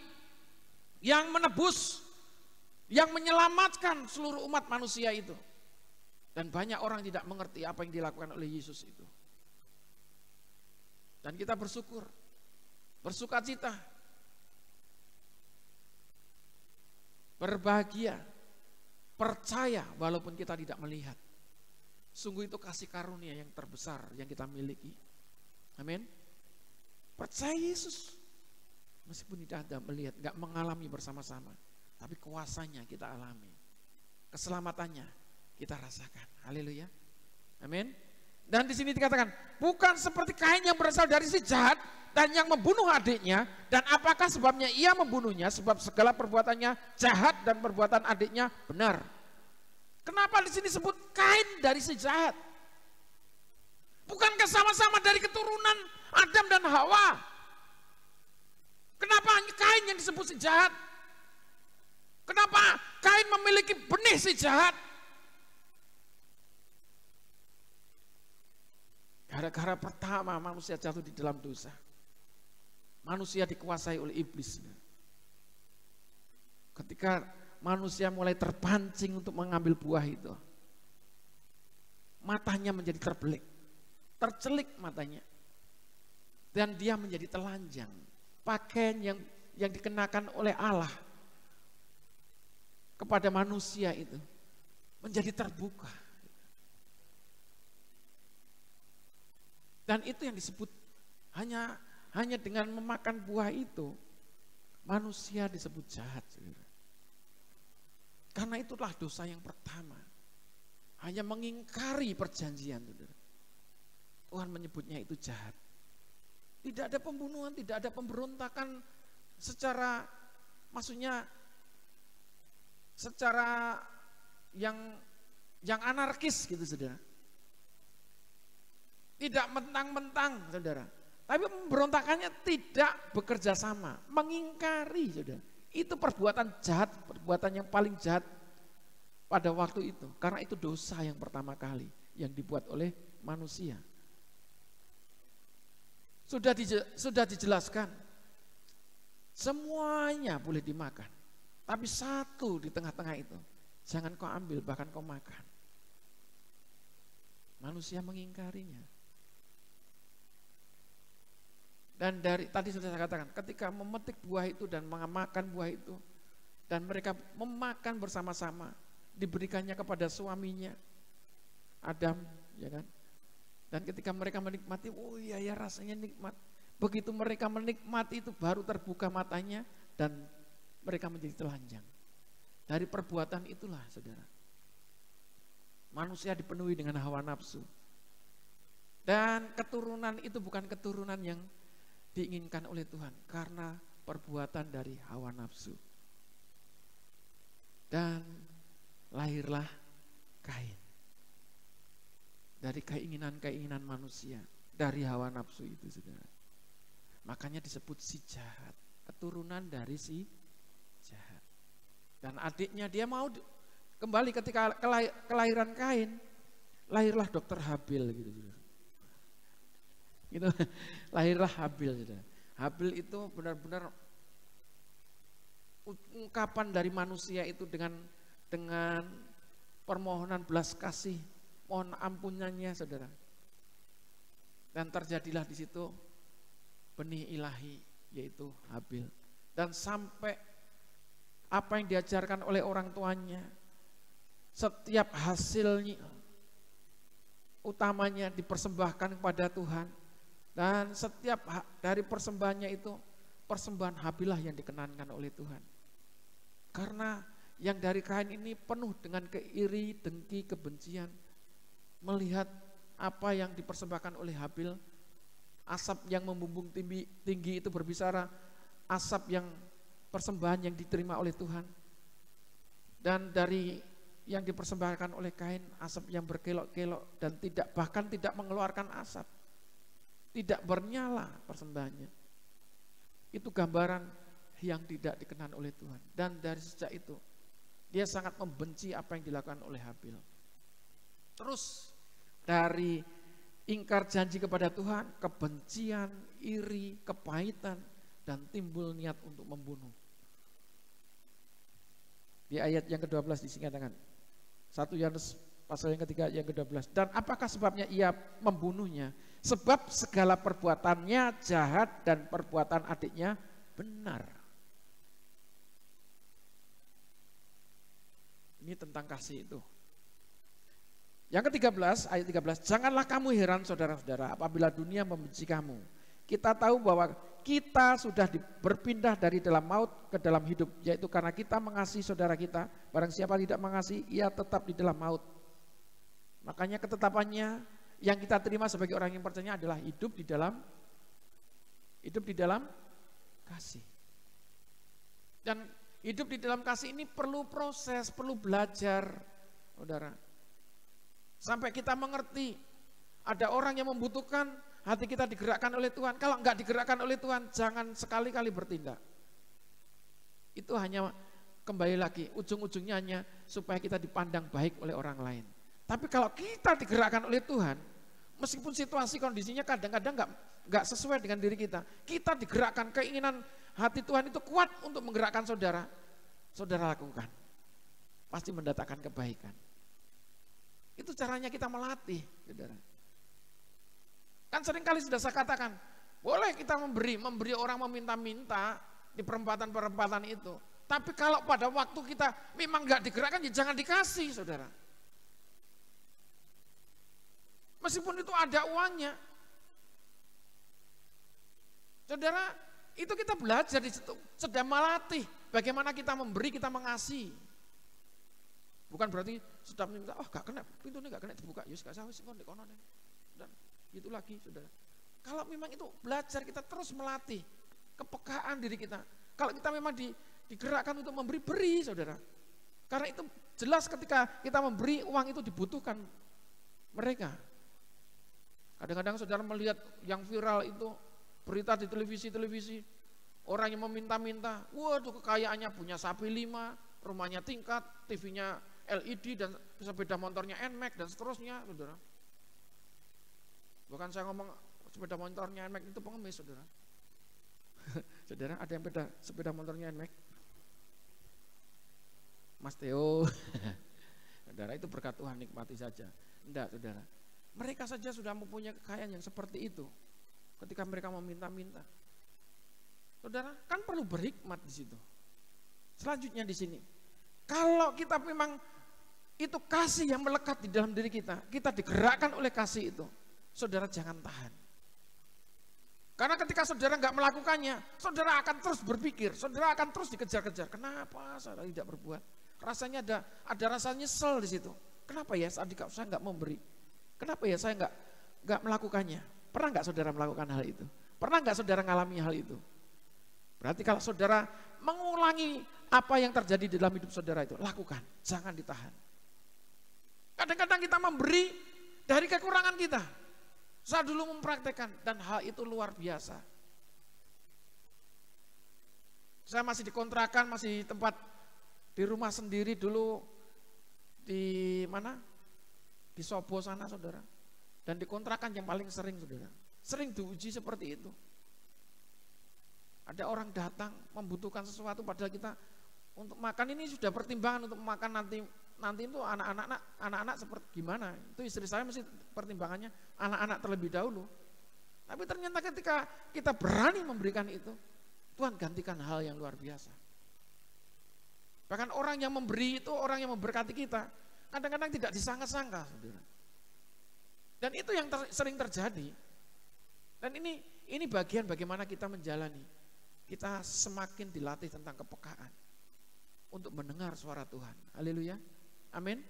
yang menebus, yang menyelamatkan seluruh umat manusia itu. Dan banyak orang tidak mengerti apa yang dilakukan oleh Yesus itu. Dan kita bersyukur, bersukacita, berbahagia, percaya walaupun kita tidak melihat. Sungguh itu kasih karunia yang terbesar yang kita miliki. Amin. Percaya Yesus. Meskipun tidak ada melihat, nggak mengalami bersama-sama, tapi kuasanya kita alami, keselamatannya kita rasakan. Haleluya, amin. Dan di sini dikatakan, bukan seperti Kain yang berasal dari si jahat dan yang membunuh adiknya. Dan apakah sebabnya ia membunuhnya? Sebab segala perbuatannya jahat dan perbuatan adiknya benar. Kenapa di sini sebut Kain dari si jahat? Bukankah sama-sama dari keturunan Adam dan Hawa? Kenapa hanya Kain yang disebut si jahat? Kenapa Kain memiliki benih si jahat? Gara-gara pertama manusia jatuh di dalam dosa. Manusia dikuasai oleh iblis. Ketika manusia mulai terpancing untuk mengambil buah itu, matanya menjadi terbelik, tercelik matanya. Dan dia menjadi telanjang. Pakaian yang dikenakan oleh Allah kepada manusia itu menjadi terbuka. Dan itu yang disebut hanya dengan memakan buah itu manusia disebut jahat. Karena itulah dosa yang pertama. Hanya mengingkari perjanjian. Tuhan menyebutnya itu jahat. Tidak ada pembunuhan, tidak ada pemberontakan secara, maksudnya secara yang anarkis gitu saudara. Tidak mentang-mentang saudara. Tapi pemberontakannya tidak bekerja sama, mengingkari saudara. Itu perbuatan jahat, perbuatan yang paling jahat pada waktu itu. Karena itu dosa yang pertama kali yang dibuat oleh manusia. Sudah dijelaskan, semuanya boleh dimakan. Tapi satu di tengah-tengah itu, jangan kau ambil, bahkan kau makan. Manusia mengingkarinya. Dan dari tadi sudah saya katakan, ketika memetik buah itu dan memakan buah itu, dan mereka memakan bersama-sama, diberikannya kepada suaminya, Adam, ya kan? Dan ketika mereka menikmati, oh iya ya rasanya nikmat. Begitu mereka menikmati itu baru terbuka matanya dan mereka menjadi telanjang. Dari perbuatan itulah saudara. Manusia dipenuhi dengan hawa nafsu. Dan keturunan itu bukan keturunan yang diinginkan oleh Tuhan. Karena perbuatan dari hawa nafsu. Dan lahirlah Kain. Dari keinginan-keinginan manusia, dari hawa nafsu itu saudara. Makanya disebut si jahat, keturunan dari si jahat. Dan adiknya dia mau kembali ketika kelahiran Kain, lahirlah dokter Habil gitu. Gitu. Lahirlah Habil saudara. Habil itu benar-benar ungkapan dari manusia itu dengan permohonan belas kasih, mohon ampunannya saudara. Dan terjadilah di situ benih ilahi yaitu Habil. Dan sampai apa yang diajarkan oleh orang tuanya, setiap hasilnya utamanya dipersembahkan kepada Tuhan. Dan setiap dari persembahannya itu, persembahan Habilah yang dikenankan oleh Tuhan. Karena yang dari Kain ini penuh dengan keiri, dengki, kebencian. Melihat apa yang dipersembahkan oleh Habil, asap yang membumbung tinggi itu berbicara, asap yang persembahan yang diterima oleh Tuhan. Dan dari yang dipersembahkan oleh Kain, asap yang berkelok-kelok dan bahkan tidak mengeluarkan asap, tidak bernyala persembahannya. Itu gambaran yang tidak dikenan oleh Tuhan. Dan dari sejak itu dia sangat membenci apa yang dilakukan oleh Habil. Terus dari ingkar janji kepada Tuhan, kebencian, iri, kepahitan, dan timbul niat untuk membunuh. Di ayat yang ke-12 disingkatkan, 1 Yohanes pasal yang ketiga yang ke-12. Dan apakah sebabnya ia membunuhnya? Sebab segala perbuatannya jahat dan perbuatan adiknya benar. Ini tentang kasih itu. Yang ke-13, ayat 13, janganlah kamu heran saudara-saudara apabila dunia membenci kamu. Kita tahu bahwa kita sudah berpindah dari dalam maut ke dalam hidup, yaitu karena kita mengasihi saudara kita. Barang siapa tidak mengasihi, ia tetap di dalam maut. Makanya ketetapannya yang kita terima sebagai orang yang percaya adalah hidup di dalam kasih. Dan hidup di dalam kasih ini perlu proses, perlu belajar, saudara. Sampai kita mengerti, ada orang yang membutuhkan, hati kita digerakkan oleh Tuhan. Kalau enggak digerakkan oleh Tuhan, jangan sekali-kali bertindak. Itu hanya kembali lagi, ujung-ujungnya hanya supaya kita dipandang baik oleh orang lain. Tapi kalau kita digerakkan oleh Tuhan, meskipun situasi kondisinya kadang-kadang enggak sesuai dengan diri kita digerakkan, keinginan hati Tuhan itu kuat untuk menggerakkan saudara. Saudara lakukan, pasti mendatangkan kebaikan. Itu caranya kita melatih, saudara. Kan seringkali sudah saya katakan, boleh kita memberi orang meminta-minta di perempatan-perempatan itu. Tapi kalau pada waktu kita memang nggak digerakkan, ya jangan dikasih, saudara. Meskipun itu ada uangnya. Saudara, itu kita belajar di situ, sedang melatih bagaimana kita memberi, kita mengasihi. Bukan berarti sudah minta, oh gak kena, pintunya gak kena dibuka, yus gak sawis, dan itu lagi, saudara. Kalau memang itu belajar, kita terus melatih kepekaan diri kita. Kalau kita memang digerakkan untuk memberi, beri, saudara. Karena itu jelas ketika kita memberi, uang itu dibutuhkan mereka. Kadang-kadang saudara melihat yang viral itu, berita di televisi, orang yang meminta-minta, waduh kekayaannya punya sapi 5, rumahnya tingkat, TV-nya LED dan sepeda motornya NMAX dan seterusnya, saudara. Bukan saya ngomong sepeda motornya NMAX itu pengemis, saudara. Saudara, ada yang sepeda motornya NMAX? Mas Theo. Saudara, itu berkat Tuhan, nikmati saja. Enggak, saudara. Mereka saja sudah mempunyai kekayaan yang seperti itu. Ketika mereka meminta-minta. Saudara, kan perlu berhikmat di situ. Selanjutnya di sini. Kalau kita memang itu kasih yang melekat di dalam diri kita digerakkan oleh kasih itu, saudara jangan tahan. Karena ketika saudara nggak melakukannya, saudara akan terus berpikir, saudara akan terus dikejar-kejar. Kenapa saudara tidak berbuat? Rasanya ada rasa nyesel di situ. Kenapa ya saya nggak memberi? Kenapa ya saya nggak melakukannya? Pernah nggak saudara melakukan hal itu? Pernah nggak saudara mengalami hal itu? Berarti kalau saudara mengulangi apa yang terjadi di dalam hidup saudara itu, lakukan, jangan ditahan. Kadang-kadang kita memberi dari kekurangan kita. Saya dulu mempraktekkan dan hal itu luar biasa. Saya masih dikontrakan, masih tempat di rumah sendiri dulu di mana? Di Sobo sana, saudara. Dan dikontrakan yang paling sering, saudara. Sering diuji seperti itu. Ada orang datang membutuhkan sesuatu padahal kita untuk makan ini sudah pertimbangan untuk makan nanti itu anak-anak seperti gimana. Itu istri saya mesti pertimbangannya anak-anak terlebih dahulu. Tapi ternyata ketika kita berani memberikan itu, Tuhan gantikan hal yang luar biasa. Bahkan orang yang memberi itu orang yang memberkati kita, kadang-kadang tidak disangka-sangka, saudara. Dan itu yang sering terjadi. Dan ini bagian bagaimana kita menjalani. Kita semakin dilatih tentang kepekaan untuk mendengar suara Tuhan. Haleluya. Amin.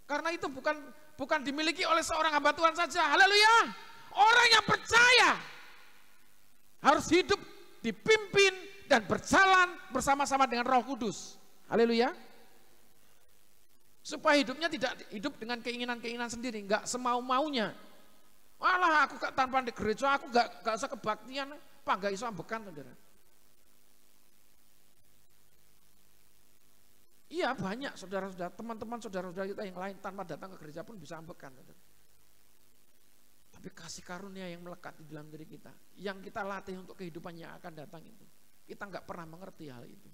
Karena itu bukan dimiliki oleh seorang hamba Tuhan saja. Haleluya. Orang yang percaya harus hidup dipimpin dan berjalan bersama-sama dengan Roh Kudus. Haleluya. Supaya hidupnya tidak hidup dengan keinginan-keinginan sendiri, enggak semau-maunya. Walah aku tanpa di gereja aku enggak usah kebaktian, apa enggak iso ambekan, saudara. Iya banyak saudara-saudara, teman-teman saudara-saudara kita yang lain tanpa datang ke gereja pun bisa ambekan. Tapi kasih karunia yang melekat di dalam diri kita, yang kita latih untuk kehidupan yang akan datang itu, kita nggak pernah mengerti hal itu.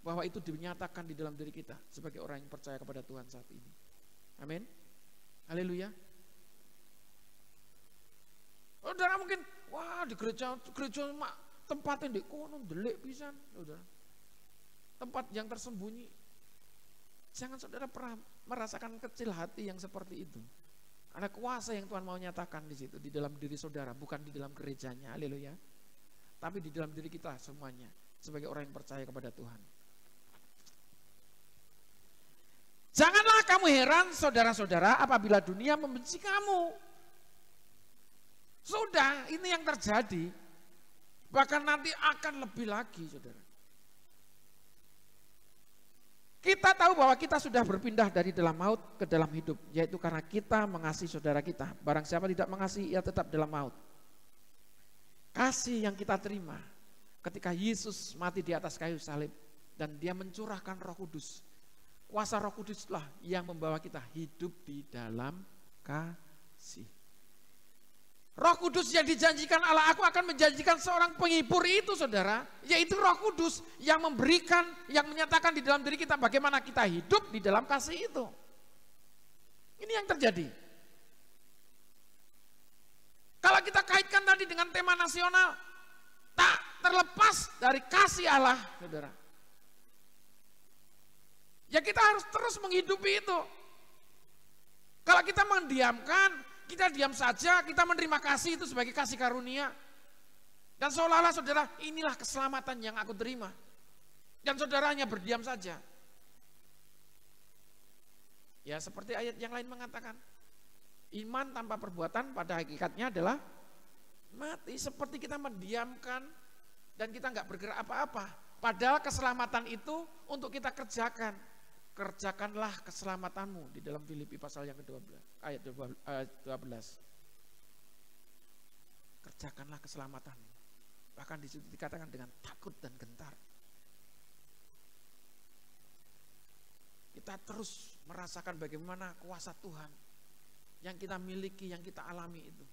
Bahwa itu dinyatakan di dalam diri kita sebagai orang yang percaya kepada Tuhan saat ini. Amin. Haleluya. Saudara mungkin, wah di gereja tempatnya di kono delik pisan, saudara. Tempat yang tersembunyi. Jangan saudara pernah merasakan kecil hati yang seperti itu. Ada kuasa yang Tuhan mau nyatakan di situ, di dalam diri saudara, bukan di dalam gerejanya, haleluya. Tapi di dalam diri kita semuanya, sebagai orang yang percaya kepada Tuhan. Janganlah kamu heran saudara-saudara apabila dunia membenci kamu. Sudah, ini yang terjadi. Bahkan nanti akan lebih lagi, saudara. Kita tahu bahwa kita sudah berpindah dari dalam maut ke dalam hidup, yaitu karena kita mengasihi saudara kita. Barang siapa tidak mengasihi, ia tetap dalam maut. Kasih yang kita terima ketika Yesus mati di atas kayu salib dan dia mencurahkan Roh Kudus. Kuasa Roh Kuduslah yang membawa kita hidup di dalam kasih. Roh Kudus yang dijanjikan Allah, aku akan menjanjikan seorang penghibur itu, saudara, yaitu Roh Kudus yang memberikan, yang menyatakan di dalam diri kita bagaimana kita hidup di dalam kasih itu. Ini yang terjadi. Kalau kita kaitkan tadi dengan tema nasional, tak terlepas dari kasih Allah, saudara. Ya kita harus terus menghidupi itu. Kalau kita mendiamkan, kita diam saja, kita menerima kasih itu sebagai kasih karunia. Dan seolah-olah saudara, inilah keselamatan yang aku terima. Dan saudara hanya berdiam saja. Ya seperti ayat yang lain mengatakan, iman tanpa perbuatan pada hakikatnya adalah mati. Seperti kita mendiamkan dan kita nggak bergerak apa-apa. Padahal keselamatan itu untuk kita kerjakan. Kerjakanlah keselamatanmu di dalam Filipi pasal yang ke-12 ayat 12. Kerjakanlah keselamatanmu. Bahkan di situ dikatakan dengan takut dan gentar. Kita terus merasakan bagaimana kuasa Tuhan yang kita miliki, yang kita alami itu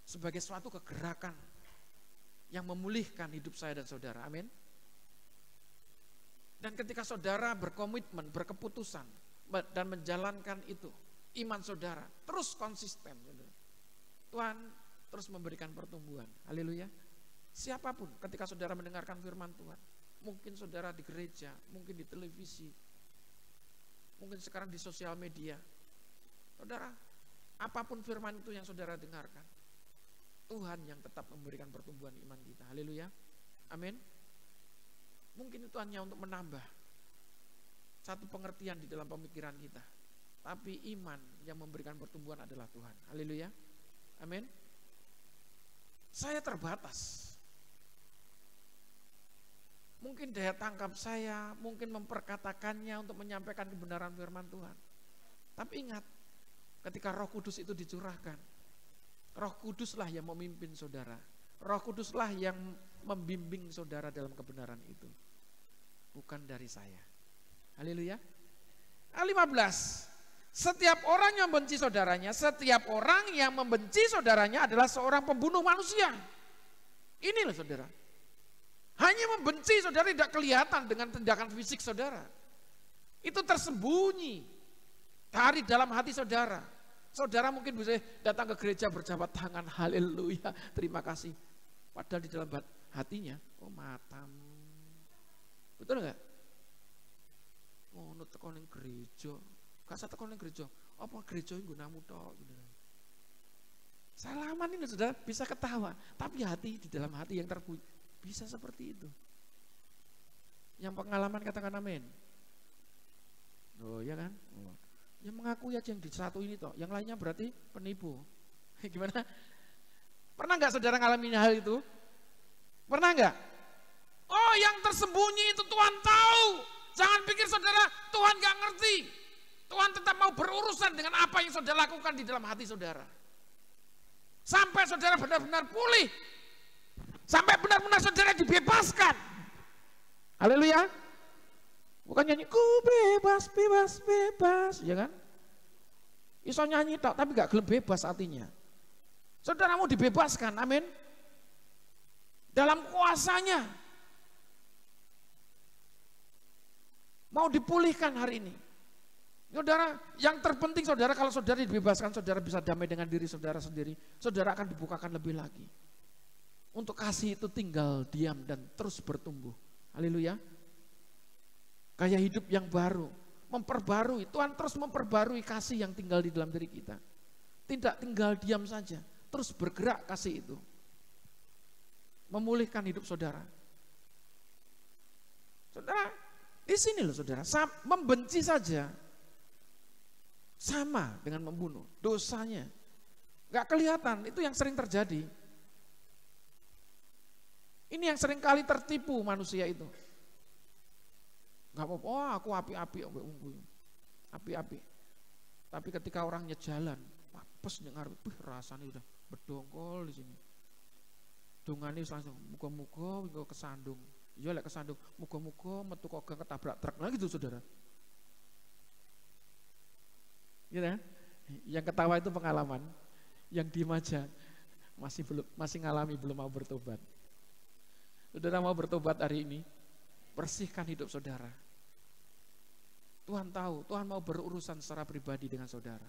sebagai suatu kegerakan yang memulihkan hidup saya dan saudara. Amin. Dan ketika saudara berkomitmen, berkeputusan dan menjalankan itu, iman saudara terus konsisten, saudara. Tuhan terus memberikan pertumbuhan. Haleluya. Siapapun ketika saudara mendengarkan firman Tuhan, mungkin saudara di gereja, mungkin di televisi, mungkin sekarang di sosial media, saudara, apapun firman itu yang saudara dengarkan, Tuhan yang tetap memberikan pertumbuhan iman kita. Haleluya. Amin. Mungkin itu hanya untuk menambah satu pengertian di dalam pemikiran kita. Tapi iman yang memberikan pertumbuhan adalah Tuhan. Haleluya. Amin. Saya terbatas. Mungkin daya tangkap saya, mungkin memperkatakannya untuk menyampaikan kebenaran firman Tuhan. Tapi ingat, ketika Roh Kudus itu dicurahkan, Roh Kuduslah yang memimpin saudara. Roh Kuduslah yang membimbing saudara dalam kebenaran itu. Bukan dari saya. Haleluya. 15. Setiap orang yang membenci saudaranya, setiap orang yang membenci saudaranya adalah seorang pembunuh manusia. Ini loh saudara. Hanya membenci saudara tidak kelihatan dengan tindakan fisik saudara. Itu tersembunyi dari dalam hati saudara. Saudara mungkin bisa datang ke gereja berjabat tangan, haleluya, terima kasih. Padahal di dalam hatinya, oh matam. Betul enggak? Oh, nu teko ning gereja. Gak usah teko ning gereja. Apa gereja iku gunamu tok gitu. Salaman ini sudah bisa ketawa, tapi hati di dalam hati yang terbunyi bisa seperti itu. Yang pengalaman katakan amin. Oh, ya kan? Oh. Yang mengakui aja yang di satu ini toh, yang lainnya berarti penipu. Gimana? Pernah nggak saudara ngalamin hal itu? Pernah nggak? Oh, yang tersembunyi itu Tuhan tahu. Jangan pikir saudara Tuhan nggak ngerti. Tuhan tetap mau berurusan dengan apa yang saudara lakukan di dalam hati saudara. Sampai saudara benar-benar pulih. Sampai benar-benar saudara dibebaskan. Haleluya. Bukan nyanyi, ku bebas, bebas, bebas, ya kan? Iso nyanyi tok, tapi gak gelem bebas artinya. Saudara mau dibebaskan, amin. Dalam kuasanya. Mau dipulihkan hari ini. Saudara, yang terpenting saudara, kalau saudara dibebaskan, saudara bisa damai dengan diri saudara sendiri. Saudara akan dibukakan lebih lagi. Untuk kasih itu tinggal diam dan terus bertumbuh. Haleluya. Gaya hidup yang baru, memperbarui, Tuhan terus memperbarui kasih yang tinggal di dalam diri kita. Tidak tinggal diam saja, terus bergerak kasih itu. Memulihkan hidup saudara. Saudara, di sini loh saudara, membenci saja sama dengan membunuh, dosanya. Gak kelihatan, itu yang sering terjadi. Ini yang sering kali tertipu manusia itu. Gak apa-apa, oh aku api-api, api-api. Tapi ketika orangnya jalan, apes dengar, rasanya udah berdongkol di sini. Dongane langsung, muga-muga engko kesandung. Iya lek kesandung, muga-muga metu kok ketabrak truk. Nah gitu saudara. Gitu ya? Yang ketawa itu pengalaman, yang diem aja masih ngalami belum mau bertobat. Saudara mau bertobat hari ini? Bersihkan hidup saudara. Tuhan tahu, Tuhan mau berurusan secara pribadi dengan saudara.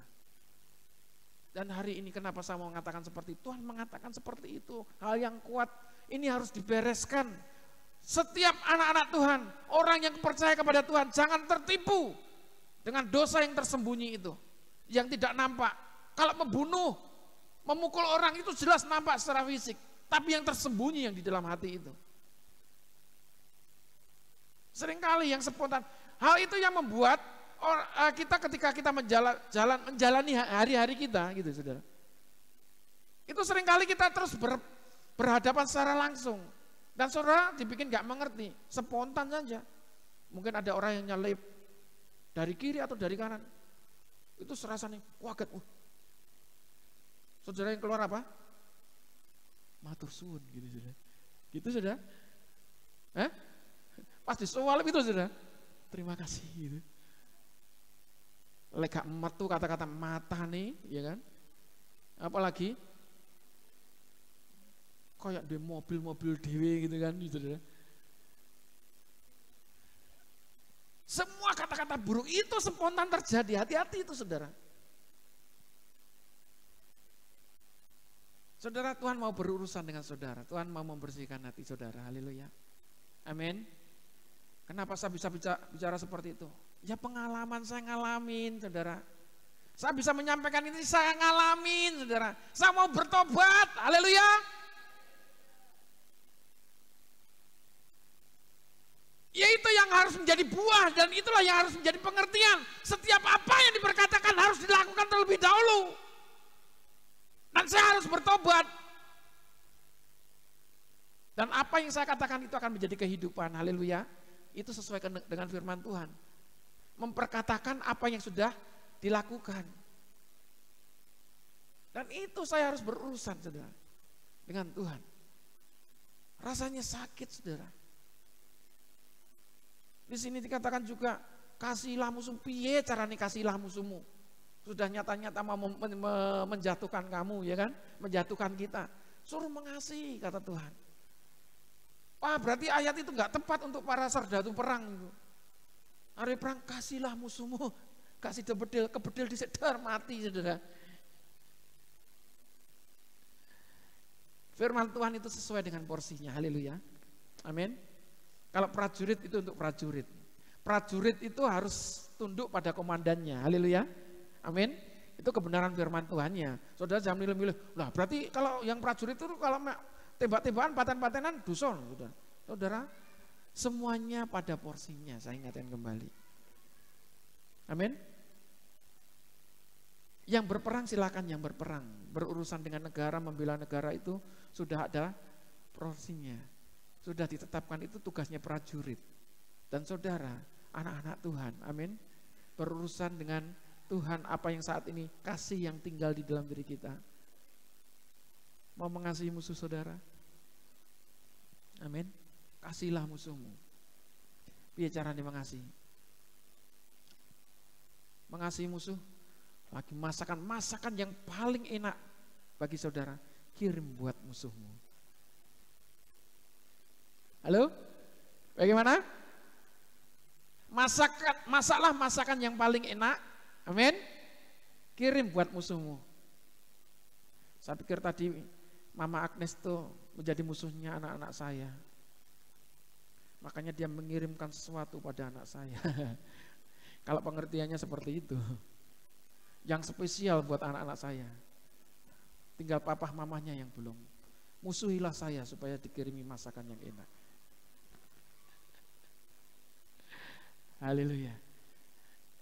Dan hari ini kenapa saya mau mengatakan seperti itu? Tuhan mengatakan seperti itu. Hal yang kuat ini harus dibereskan. Setiap anak-anak Tuhan, orang yang percaya kepada Tuhan, jangan tertipu dengan dosa yang tersembunyi itu. Yang tidak nampak. Kalau membunuh, memukul orang itu jelas nampak secara fisik. Tapi yang tersembunyi yang di dalam hati itu. Seringkali yang spontan. Hal itu yang membuat kita ketika kita menjalani hari-hari kita gitu saudara. Itu seringkali kita terus berhadapan secara langsung. Dan saudara dibikin gak mengerti, spontan saja. Mungkin ada orang yang nyelip dari kiri atau dari kanan. Itu serasa nih, kaget. Saudara yang keluar apa? Matur suwun gitu saudara. Gitu saudara. Pas disualip itu saudara. Terima kasih gitu. Lega emat tuh kata-kata mata nih, ya kan? Apalagi kayak di mobil-mobil dewe gitu kan, gitu saudara. Semua kata-kata buruk itu spontan terjadi, hati-hati itu saudara. Saudara, Tuhan mau berurusan dengan saudara, Tuhan mau membersihkan hati saudara, haleluya. Amin. Kenapa saya bisa bicara seperti itu? Ya pengalaman saya ngalamin saudara. Saya bisa menyampaikan ini, saya ngalamin saudara. Saya mau bertobat, haleluya. Ya itu yang harus menjadi buah dan itulah yang harus menjadi pengertian. Setiap apa yang diperkatakan harus dilakukan terlebih dahulu. Dan saya harus bertobat. Dan apa yang saya katakan itu akan menjadi kehidupan, haleluya. Itu sesuai dengan firman Tuhan. Memperkatakan apa yang sudah dilakukan. Dan itu saya harus berurusan saudara dengan Tuhan. Rasanya sakit saudara. Di sini dikatakan juga kasihilah musuh, piye carane kasihilah musuhmu. Sudah nyata-nyata mau menjatuhkan kamu ya kan, menjatuhkan kita. Suruh mengasihi kata Tuhan. Wah berarti ayat itu enggak tepat untuk para serdadu perang itu. Hari perang kasihlah musuhmu, kasih kebedil disedar mati saudara. Firman Tuhan itu sesuai dengan porsinya, haleluya. Amin. Kalau prajurit itu untuk prajurit. Prajurit itu harus tunduk pada komandannya, haleluya. Amin. Itu kebenaran firman Tuhannya. Saudara jangan milih-milih. Lah berarti kalau yang prajurit itu kalau tembak-tembakan, paten-patenan dosa. Saudara, semuanya pada porsinya, saya ingatkan kembali. Amin. Yang berperang silakan yang berperang. Berurusan dengan negara, membela negara itu sudah ada porsinya. Sudah ditetapkan, itu tugasnya prajurit. Dan saudara, anak-anak Tuhan, amin. Berurusan dengan Tuhan apa yang saat ini, kasih yang tinggal di dalam diri kita. Mau mengasihi musuh saudara? Amin. Kasihilah musuhmu. Piye caranya mengasihi? Mengasihi musuh, lagi masakan yang paling enak bagi saudara, kirim buat musuhmu. Halo? Bagaimana? Masaklah masakan yang paling enak. Amin. Kirim buat musuhmu. Saya pikir tadi Mama Agnes tuh menjadi musuhnya anak-anak saya. Makanya dia mengirimkan sesuatu pada anak saya. Kalau pengertiannya seperti itu. Yang spesial buat anak-anak saya. Tinggal papa mamanya yang belum. Musuhilah saya supaya dikirimi masakan yang enak. Haleluya.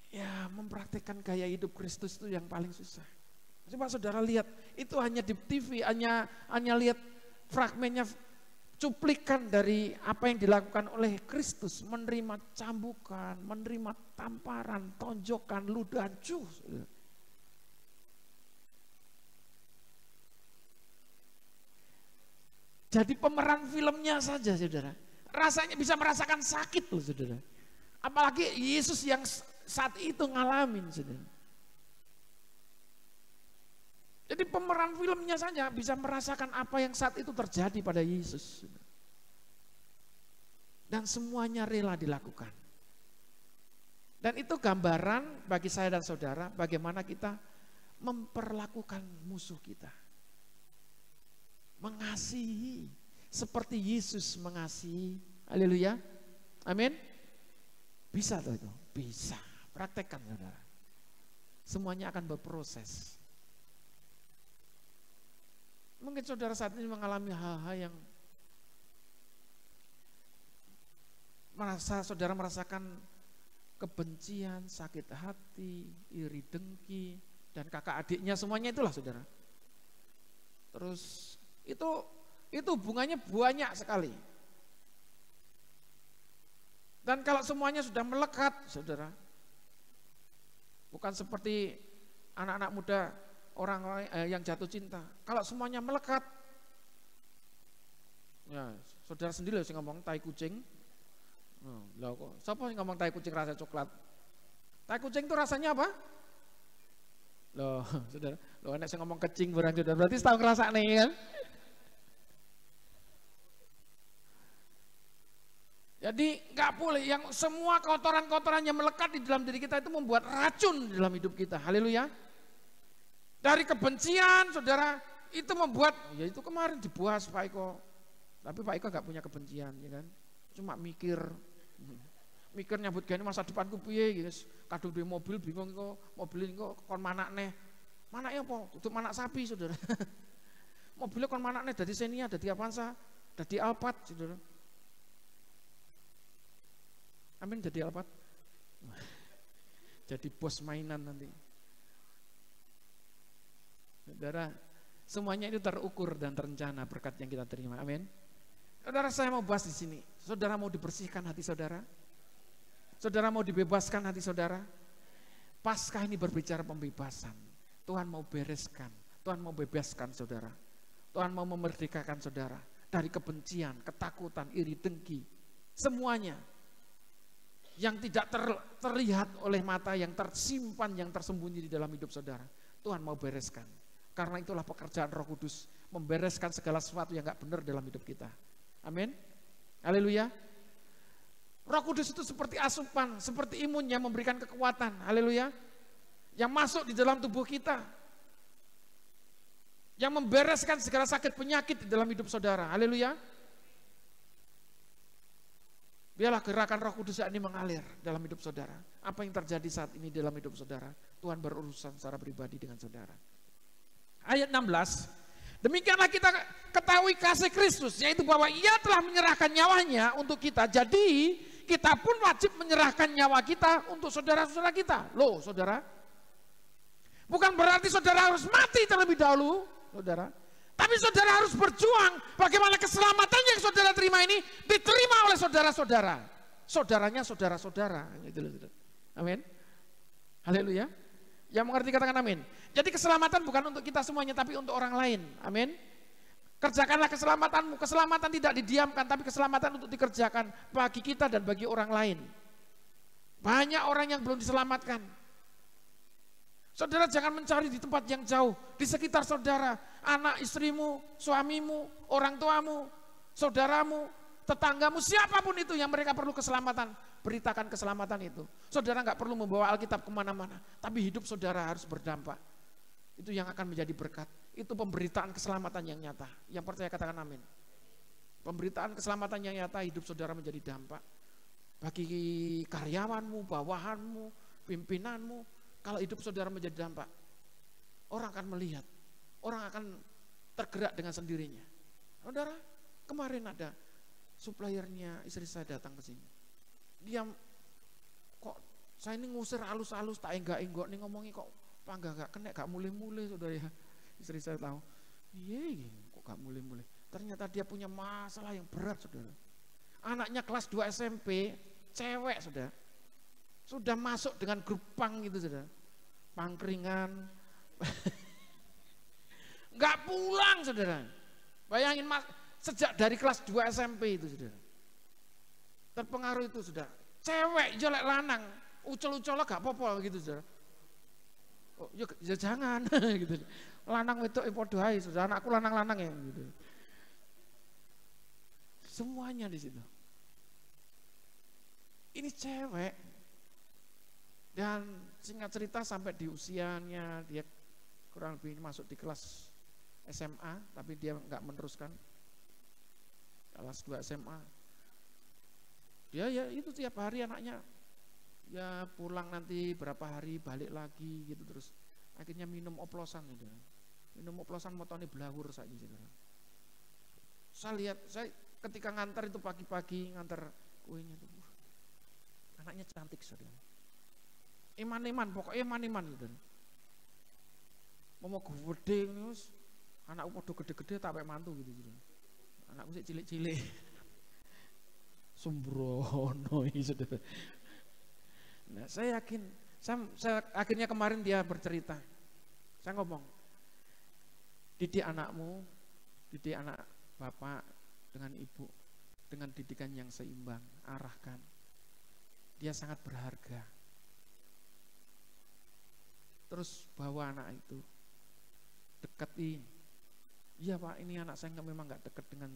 Ya, mempraktikkan gaya hidup Kristus itu yang paling susah. Coba saudara lihat, itu hanya di TV, hanya lihat fragmennya, cuplikan dari apa yang dilakukan oleh Kristus, menerima cambukan, menerima tamparan, tonjokan, ludahan, Jadi pemeran filmnya saja saudara, rasanya bisa merasakan sakit loh saudara. Apalagi Yesus yang saat itu ngalamin saudara. Jadi pemeran filmnya saja bisa merasakan apa yang saat itu terjadi pada Yesus. Dan semuanya rela dilakukan. Dan itu gambaran bagi saya dan saudara bagaimana kita memperlakukan musuh kita. Mengasihi seperti Yesus mengasihi. Haleluya. Amin. Bisa tuh itu? Bisa. Praktekkan saudara. Semuanya akan berproses. Mungkin saudara saat ini mengalami hal-hal yang saudara merasakan kebencian, sakit hati, iri dengki, dan kakak adiknya, semuanya itulah saudara. Terus itu hubungannya banyak sekali. Dan kalau semuanya sudah melekat saudara, bukan seperti anak-anak muda orang yang jatuh cinta. Kalau semuanya melekat, ya saudara sendiri loh yang ngomong tai kucing. Lah kok siapa yang ngomong tai kucing rasa coklat? Tai kucing itu rasanya apa? Loh, saudara, lo enak saya ngomong kecing barang saudara, berarti tahu ngerasa nih kan? Jadi nggak boleh yang semua kotoran-kotoran yang melekat di dalam diri kita itu membuat racun di dalam hidup kita. Haleluya. Dari kebencian, saudara, itu membuat, ya itu kemarin dibahas Pak Iko. Tapi Pak Iko nggak punya kebencian, ya kan? Cuma mikir nyambut gini masa depanku piye gitu. Kadung duwe mobil bingung kok, mobil kok kon manakne. Manake apa? Untuk manak sapi, saudara. Mobilnya kon manakne dari Xenia, dari Avanza, dari Alphard, saudara. Amin, jadi Alphard. Jadi bos mainan nanti. Saudara, semuanya itu terukur dan terencana berkat yang kita terima. Amin. Saudara, saya mau bahas di sini. Saudara mau dibersihkan hati saudara? Saudara mau dibebaskan hati saudara? Paskah ini berbicara pembebasan. Tuhan mau bereskan, Tuhan mau bebaskan saudara. Tuhan mau memerdekakan saudara dari kebencian, ketakutan, iri dengki. Semuanya yang tidak terlihat oleh mata, yang tersimpan, yang tersembunyi di dalam hidup saudara. Tuhan mau bereskan. Karena itulah pekerjaan Roh Kudus, membereskan segala sesuatu yang gak benar dalam hidup kita. Amin. Haleluya. Roh Kudus itu seperti asupan, seperti imun yang memberikan kekuatan. Haleluya. Yang masuk di dalam tubuh kita. Yang membereskan segala sakit penyakit di dalam hidup saudara. Haleluya. Biarlah gerakan Roh Kudus ini mengalir dalam hidup saudara. Apa yang terjadi saat ini dalam hidup saudara, Tuhan berurusan secara pribadi dengan saudara. Ayat 16, demikianlah kita ketahui kasih Kristus, yaitu bahwa Ia telah menyerahkan nyawanya untuk kita. Jadi kita pun wajib menyerahkan nyawa kita untuk saudara-saudara kita. Loh saudara, bukan berarti saudara harus mati terlebih dahulu, saudara. Tapi saudara harus berjuang bagaimana keselamatan yang saudara terima ini diterima oleh saudara-saudara. Saudaranya saudara-saudara. Amin. Haleluya. Yang mengerti katakan amin. Jadi keselamatan bukan untuk kita semuanya tapi untuk orang lain. Amin. Kerjakanlah keselamatanmu. Keselamatan tidak didiamkan tapi keselamatan untuk dikerjakan bagi kita dan bagi orang lain. Banyak orang yang belum diselamatkan. Saudara jangan mencari di tempat yang jauh, di sekitar saudara, anak istrimu, suamimu, orang tuamu, saudaramu, tetanggamu, siapapun itu yang mereka perlu keselamatan, beritakan keselamatan itu. Saudara nggak perlu membawa Alkitab kemana-mana, tapi hidup saudara harus berdampak. Itu yang akan menjadi berkat, itu pemberitaan keselamatan yang nyata. Yang percaya katakan amin. Pemberitaan keselamatan yang nyata, hidup saudara menjadi dampak. Bagi karyawanmu, bawahanmu, pimpinanmu, kalau hidup saudara menjadi dampak, orang akan melihat, orang akan tergerak dengan sendirinya. Saudara, kemarin ada suppliernya istri saya datang ke sini. Dia kok saya ini ngusir halus-halus, tak enggak-enggak nih ngomongi kok pangga gak kena, gak mulai-mulai saudara ya. Istri saya tahu, iya kok gak mulai-mulai. Ternyata dia punya masalah yang berat saudara. Anaknya kelas 2 SMP, cewek saudara. Sudah masuk dengan grup pang gitu saudara, pangkringan, nggak pulang saudara. Bayangin sejak dari kelas 2 SMP itu saudara, terpengaruh itu sudah. Cewek jelek lanang, ucol-ucolnya gak apa-apa gitu saudara. Oh, ya jangan gitu. Lanang itu podo ae saudara, anakku lanang-lanang ya gitu. Semuanya di situ. Ini cewek. Dan singkat cerita sampai di usianya dia kurang lebih masuk di kelas SMA, tapi dia nggak meneruskan kelas 2 SMA. Dia ya itu tiap hari anaknya ya pulang nanti berapa hari balik lagi gitu terus. Akhirnya minum oplosan gitu. Minum oplosan motone blawur saja gitu. Saya lihat, saya ketika ngantar itu pagi-pagi ngantar kuenya itu. Anaknya cantik saudara. Iman-iman pokoknya iman-iman gitu. Mau gede terus anakku podo gede-gede tak sampai mantu gitu. Anakku sih cilik-cilik. Sembrono saudara. Nah, saya yakin, saya akhirnya kemarin dia bercerita. Saya ngomong, didik anakmu, didik anak bapak dengan ibu, dengan didikan yang seimbang, arahkan. Dia sangat berharga. Terus bawa anak itu, deketin. Iya Pak, ini anak saya memang nggak dekat dengan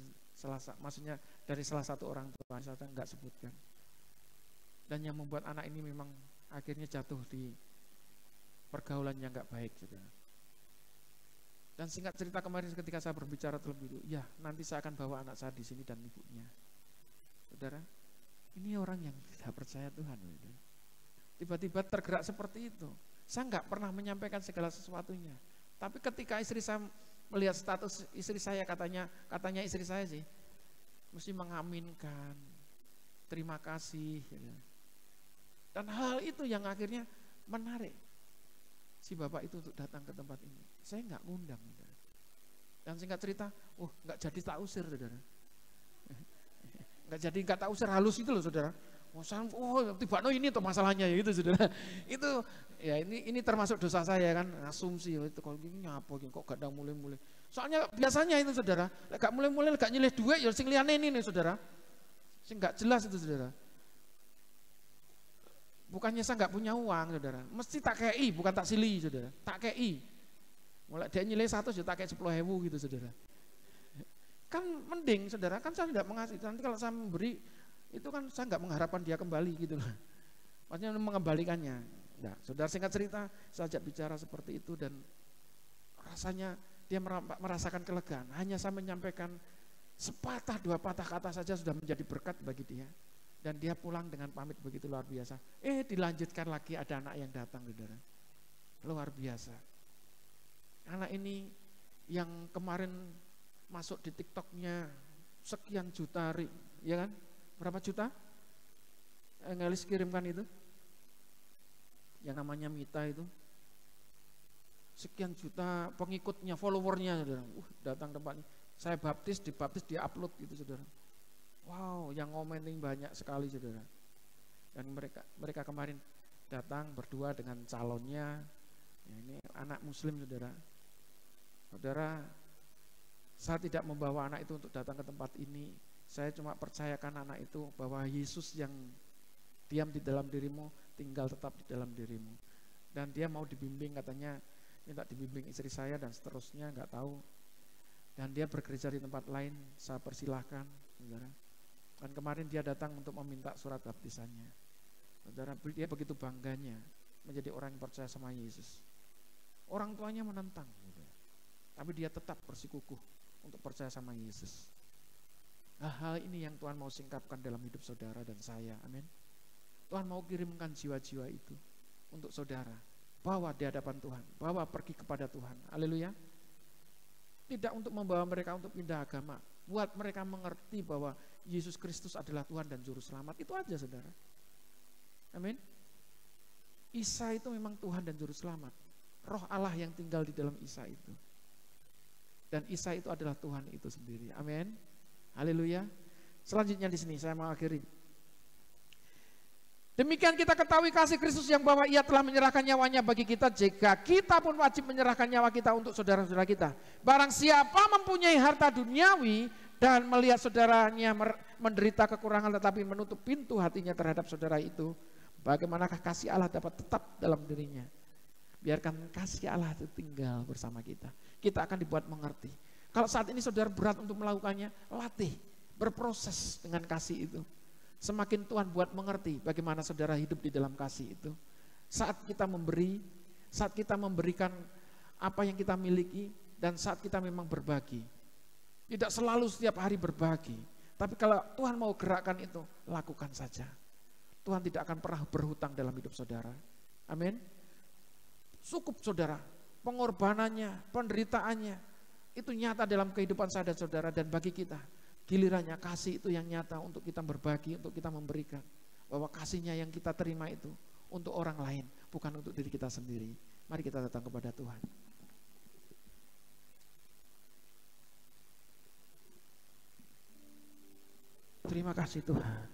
maksudnya dari salah satu orang tua, saya nggak sebutkan. Dan yang membuat anak ini memang akhirnya jatuh di pergaulan yang nggak baik, saudara. Dan singkat cerita kemarin ketika saya berbicara terlebih dulu, ya nanti saya akan bawa anak saya di sini dan ibunya. Saudara, ini orang yang tidak percaya Tuhan. Tiba-tiba tergerak seperti itu. Saya nggak pernah menyampaikan segala sesuatunya. Tapi ketika istri saya melihat status istri saya, katanya istri saya sih mesti mengaminkan, terima kasih. Dan hal itu yang akhirnya menarik si bapak itu untuk datang ke tempat ini. Saya nggak ngundang, saudara. Dan singkat cerita, nggak jadi tak usir, saudara. Nggak tak usir halus itu loh, saudara. Tiba ini tuh masalahnya ya itu, saudara. Itu ya ini termasuk dosa saya kan, asumsi itu kalau gini apa kok gak ada mulai-mulai. Soalnya biasanya itu, saudara, gak mulai-mulai gak nyilih duit ya sing liyane ini nih, saudara. Sing gak jelas itu, saudara. Bukannya saya nggak punya uang, saudara. Mesti tak kei, bukan tak sili, saudara. Tak kei. Mulai dia nyilai 100 ya tak kei 10.000 gitu, saudara. Kan mending, saudara. Kan saya tidak mengasihi. Nanti kalau saya memberi, itu kan saya nggak mengharapkan dia kembali gitu loh. Maksudnya mengembalikannya. Nah, saudara, singkat cerita, saya ajak bicara seperti itu dan rasanya dia merasakan kelegaan. Hanya saya menyampaikan sepatah dua patah kata saja sudah menjadi berkat bagi dia. Dan dia pulang dengan pamit begitu luar biasa. Dilanjutkan lagi ada anak yang datang, saudara. Luar biasa. Anak ini yang kemarin masuk di TikToknya sekian juta, ya kan? Berapa juta? Ngelis kirimkan itu. Yang namanya Mita itu. Sekian juta pengikutnya, followernya, saudara. Datang tempatnya. Saya dibaptis, dia upload gitu, saudara. Wow, yang ngomenin banyak sekali, saudara. Dan mereka kemarin datang berdua dengan calonnya. Ya, ini anak muslim, saudara. Saudara, saya tidak membawa anak itu untuk datang ke tempat ini. Saya cuma percayakan anak itu bahwa Yesus yang diam di dalam dirimu tinggal tetap di dalam dirimu. Dan dia mau dibimbing, katanya minta dibimbing istri saya dan seterusnya, nggak tahu. Dan dia bekerja di tempat lain, saya persilahkan, saudara. Dan kemarin dia datang untuk meminta surat baptisannya. Saudara, dia begitu bangganya menjadi orang yang percaya sama Yesus. Orang tuanya menentang, saudara. Tapi dia tetap bersikukuh untuk percaya sama Yesus. Hal ini yang Tuhan mau singkapkan dalam hidup saudara dan saya, amin. Tuhan mau kirimkan jiwa-jiwa itu untuk saudara. Bawa di hadapan Tuhan, bawa pergi kepada Tuhan, haleluya. Tidak untuk membawa mereka untuk pindah agama, buat mereka mengerti bahwa Yesus Kristus adalah Tuhan dan Juru Selamat. Itu aja, saudara. Amin. Isa itu memang Tuhan dan Juru Selamat. Roh Allah yang tinggal di dalam Isa itu. Dan Isa itu adalah Tuhan itu sendiri. Amin. Haleluya. Selanjutnya di sini saya mau akhiri. Demikian kita ketahui kasih Kristus yang bahwa ia telah menyerahkan nyawanya bagi kita, jika kita pun wajib menyerahkan nyawa kita untuk saudara-saudara kita. Barang siapa mempunyai harta duniawi dan melihat saudaranya menderita kekurangan tetapi menutup pintu hatinya terhadap saudara itu, bagaimanakah kasih Allah dapat tetap dalam dirinya? Biarkan kasih Allah itu tinggal bersama kita. Kita akan dibuat mengerti. Kalau saat ini saudara berat untuk melakukannya, latih, berproses dengan kasih itu. Semakin Tuhan buat mengerti bagaimana saudara hidup di dalam kasih itu. Saat kita memberi, saat kita memberikan apa yang kita miliki dan saat kita memang berbagi. Tidak selalu setiap hari berbagi, tapi kalau Tuhan mau gerakkan itu, lakukan saja. Tuhan tidak akan pernah berhutang dalam hidup saudara. Amin. Cukup saudara, pengorbanannya, penderitaannya, itu nyata dalam kehidupan saya dan saudara. Dan bagi kita, gilirannya kasih itu yang nyata untuk kita berbagi, untuk kita memberikan. Bahwa kasihnya yang kita terima itu untuk orang lain, bukan untuk diri kita sendiri. Mari kita datang kepada Tuhan. Terima kasih Tuhan.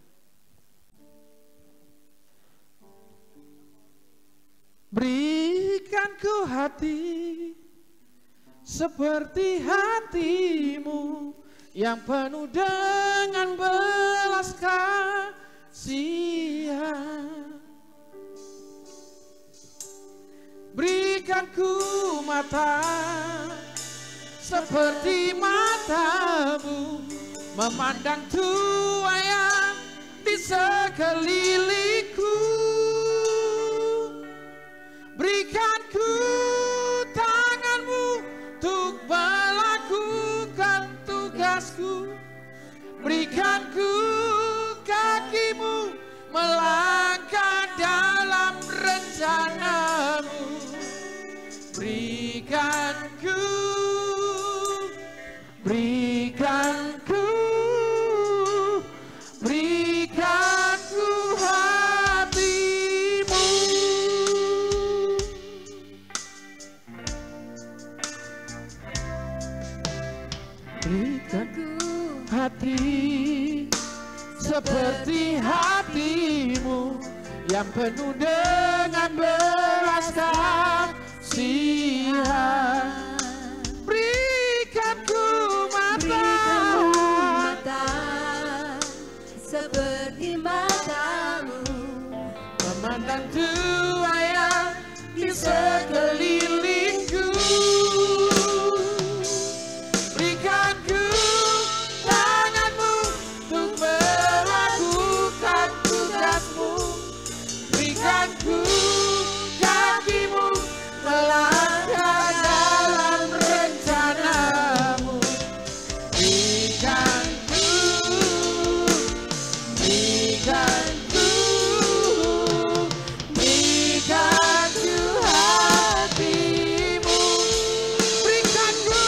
Berikan ku hati seperti hatimu yang penuh dengan belas kasihan. Berikan ku mata seperti matamu memandang tuayan di sekelilingku. Berikan ku tanganmu untuk melakukan tugasku. Berikan ku kakimu melangkah dalam rencanamu. Berikan ku hatimu. Berikan ku hati seperti hatimu yang penuh dengan belas kasihan. Berikan ku mata seperti matamu memandang tuayan di sekelilingku. Berikan ku tanganmu untuk melakukan tugasmu. Berikan ku kakimu melangkah dalam rencanamu. Berikan ku hatimu. Berikan ku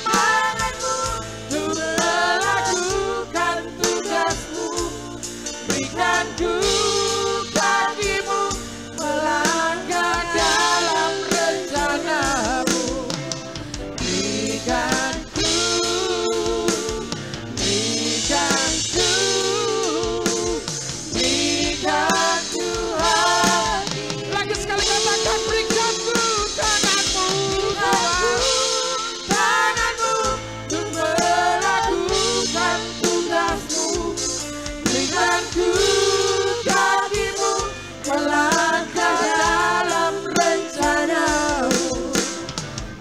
tanganmu untuk melakukan tugasmu. Berikan ku kakimu melangkah dalam rencanamu. Berikan ku hati. Lagi sekali katakan, berikan ku tanganmu untuk melakukan tugasmu. Berikan ku kakimu melangkah dalam rencanamu.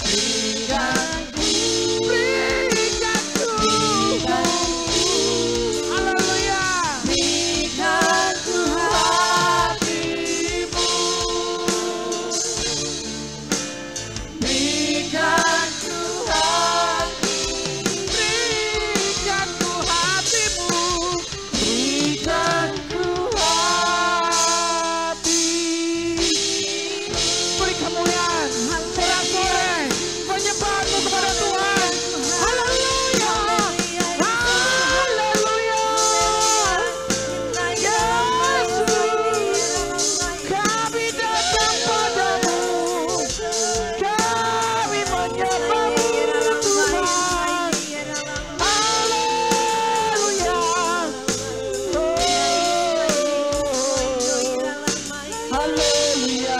Berikan ku. Haleluya. Berikan ku hatimu. Berikan ku hati. Berikan ku hatimu. Berikan ku hati. Beri kemuliaan, sorak-sorai penyembahanmu kepada Tuhan. Haleluya. Haleluya. Yesus, kami datang padamu. Kami menyembahmu Tuhan. Haleluya. Haleluya.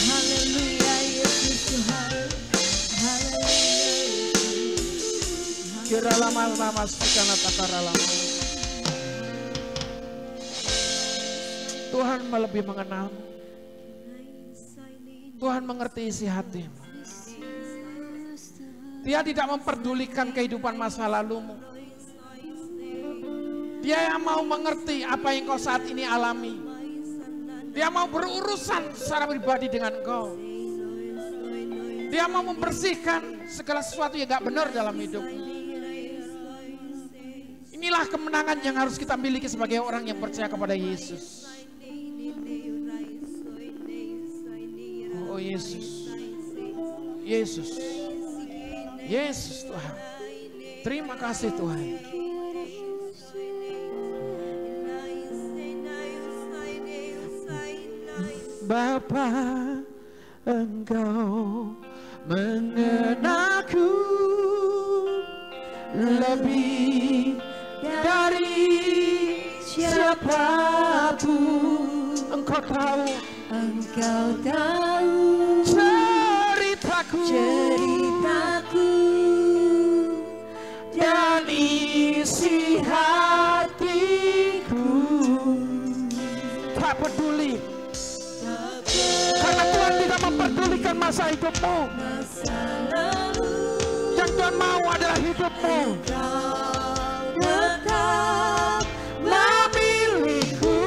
Haleluya Yesus Tuhan. Kira lama-lama sikana takara lama. Tuhan lebih mengenalmu. Tuhan mengerti isi hatimu. Dia tidak memperdulikan kehidupan masa lalumu. Dia yang mau mengerti apa yang kau saat ini alami. Dia mau berurusan secara pribadi dengan kau. Dia mau membersihkan segala sesuatu yang gak benar dalam hidupmu. Inilah kemenangan yang harus kita miliki sebagai orang yang percaya kepada Yesus. Oh Yesus, Yesus, Yesus Tuhan. Terima kasih Tuhan. Bapa, Engkau mengenalku lebih dari siapapun. Engkau tahu ceritaku dan isi hatiku. Tak peduli, karena Tuhan tidak memperdulikan masa hidupmu. Yang Tuhan mau adalah hidupmu. Tetap memilihku,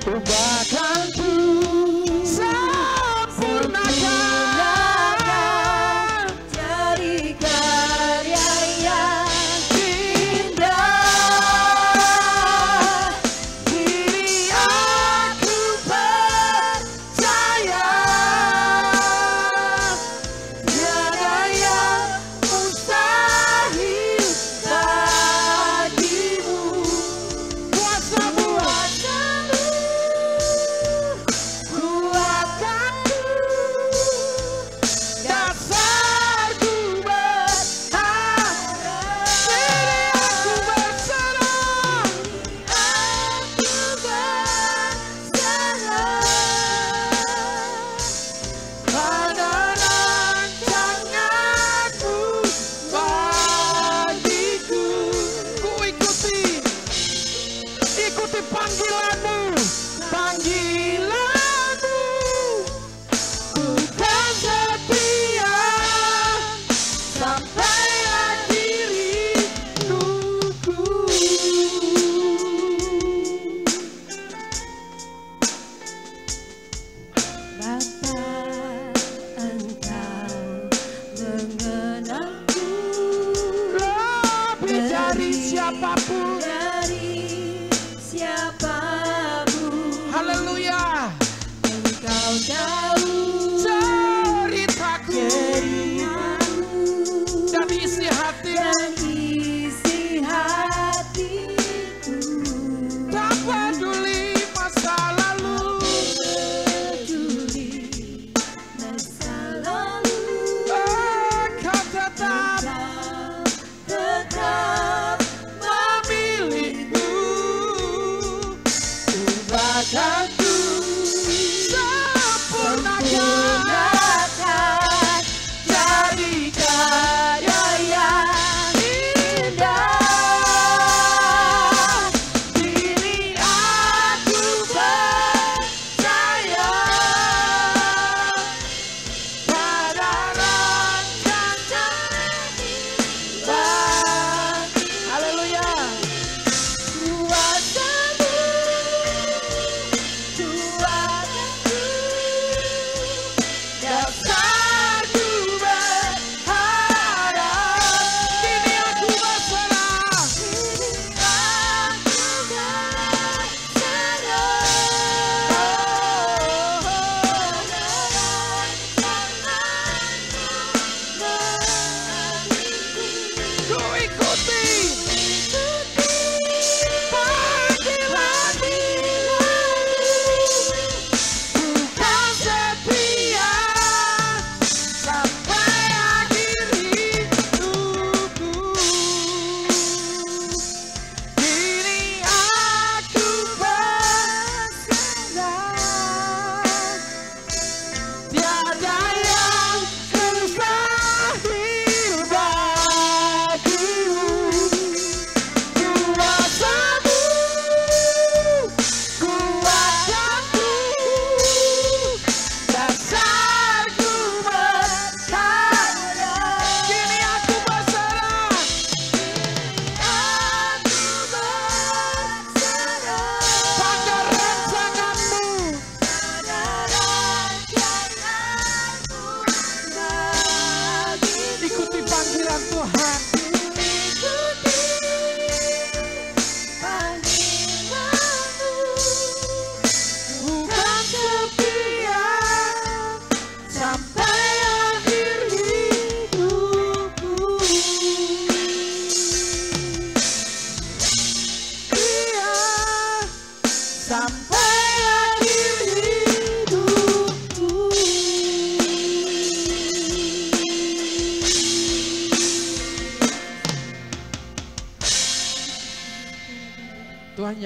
bahkan ku sempurnakan dari karya yang indah. Kini aku percaya tiada yang mustahil.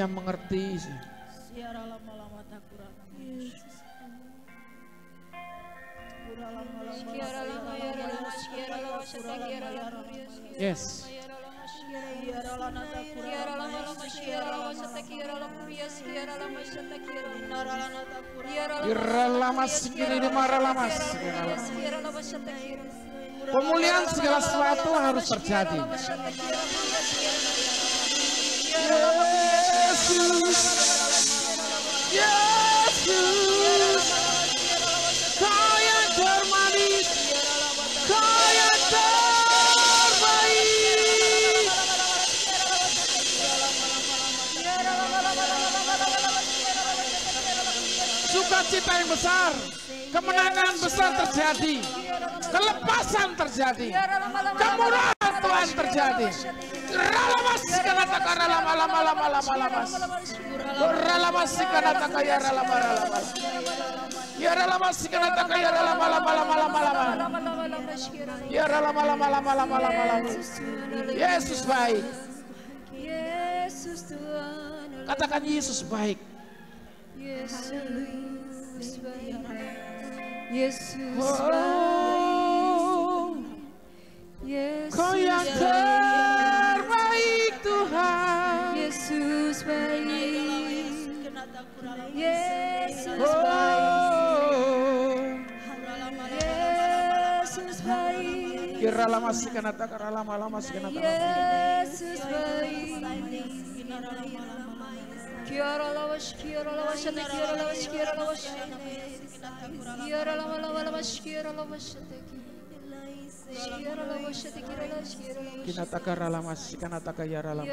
yang mengerti. Yes. Pemulihan segala sesuatu harus terjadi. Yesus, Kau yang termanis, Kau yang terbaik. Sukacita yang besar, kemenangan besar terjadi, kelepasan terjadi, kemurahan Tuhan terjadi. Ralamas kanataka ralamas. Ralamas kanataka ya ralamas. Ya ralamas kanataka ya ralamas. Ya ralamas. Yesus baik. Katakan Yesus baik. Yesus baik. Yesus baik. Kau yang terbaik Tuhan. Yesus baik. Yesus baik. Yesus baik. Kira lama sih kanata kara lama sih kanata. Yesus baik. Kiara lawas kiara lawas ate kiara lawas kiara lawas. Kiara lama lawas kiara lawas ate kiara lawas ate kiara lawas kiara lawas. Kinata kara lama sih kanata kaya lama.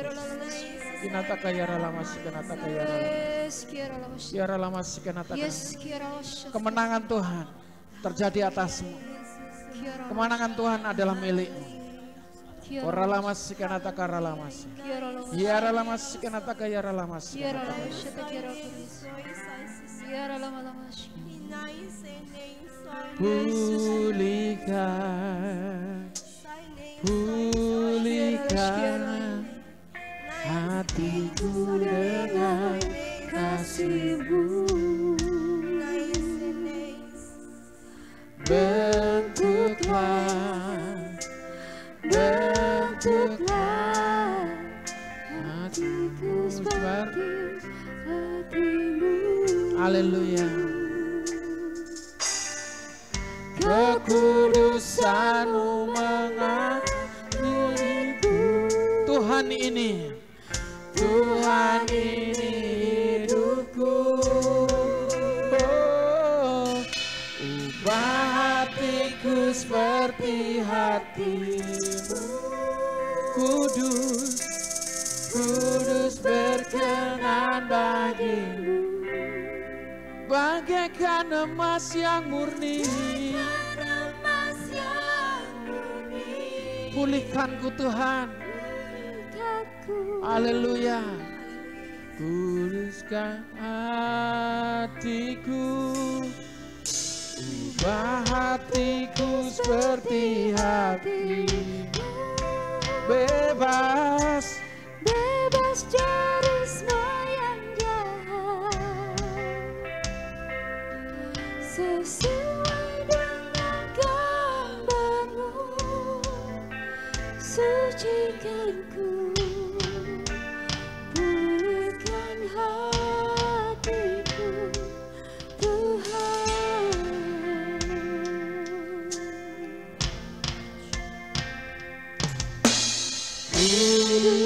Kinata kaya lama sih kanata kaya lama. Kiara lama sih kanata. Kemenangan Tuhan terjadi atasmu. Kemenangan Tuhan adalah milikmu. Ora lamas kanata kara lamas. Yara lamas kanata kaya lamas. Pulihkan, pulihkan hatiku dengan kasih-Mu. Bentuklah hatiku seperti hati-Mu. Haleluya. Kekudusan-Mu mengakhiriku. Tuhan ini hidupku. Ubah hatiku seperti hati-Mu. Kudus, kudus berkenan bagi-Mu. Bagaikan emas yang murni. Pulihkanku Tuhan. Haleluya. Kuduskan hatiku. Ubah hatiku seperti hati-Mu. Bebas, bebas dari semua yang jahat, sesuai dengan gambar-Mu. Sucikanku, pulihkan hatiku, Tuhan. Kudus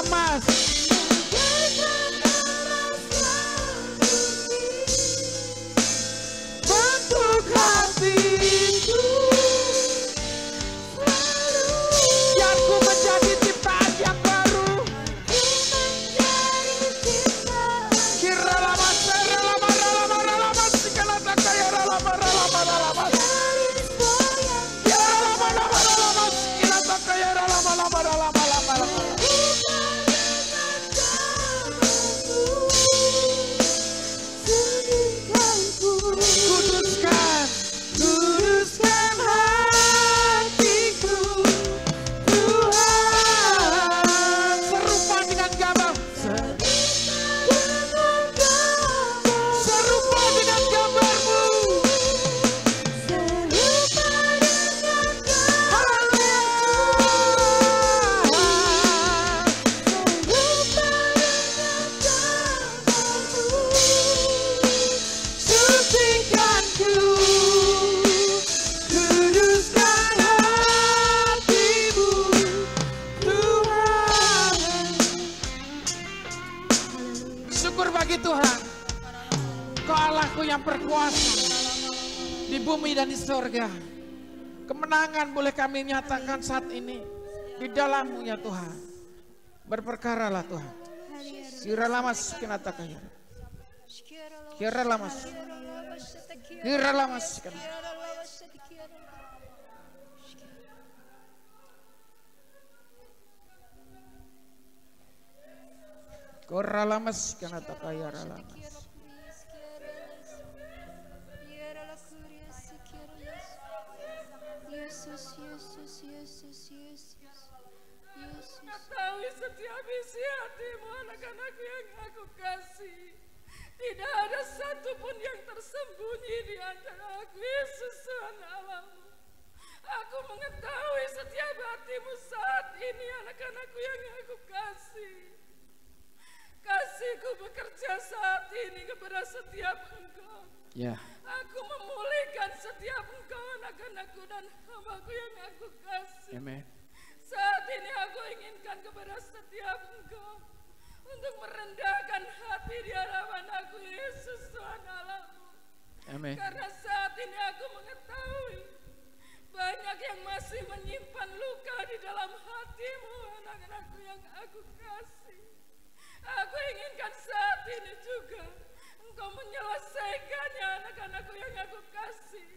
emas. Bentuk hatiku, biarku menjadi ciptaan yang baru. Kira lama, sera lama, lama, lama, segala tak kaya lama, lama, lama. Kira lama, lama, lama, segala tak kaya lama, lama, lama, lama. Kuduskan, kuduskan hatiku, Tuhan. Serupa dengan gambar, serupa dengan gambarmu. Sucikanku, kuduskan hatimu, Tuhan. Syukur bagi Tuhan, Kau Allahku yang berkuasa di bumi dan di surga. Kemenangan boleh kami nyatakan saat ini di dalam-Mu ya Tuhan. Berperkaralah Tuhan. Kira lama sekenata kaya. Kira lama. Kira lama sekenata. Kira lama sekenata kaya lama. Ketahui setiap isi hatimu anak-anakku yang aku kasih. Tidak ada satupun yang tersembunyi di antara aku, Yesus Tuhan Allahmu. Aku mengetahui setiap hatimu saat ini anak-anakku yang aku kasih. Kasihku bekerja saat ini kepada setiap engkau. Ya. Aku memulihkan setiap engkau anak-anakku dan hambaku yang aku kasih. Amen. Saat ini aku inginkan kepada setiap engkau untuk merendahkan hati di hadapan aku, Yesus Tuhan Allahmu. Amen. Karena saat ini aku mengetahui banyak yang masih menyimpan luka di dalam hatimu, anak-anakku yang aku kasih. Aku inginkan saat ini juga engkau menyelesaikannya, anak-anakku yang aku kasih.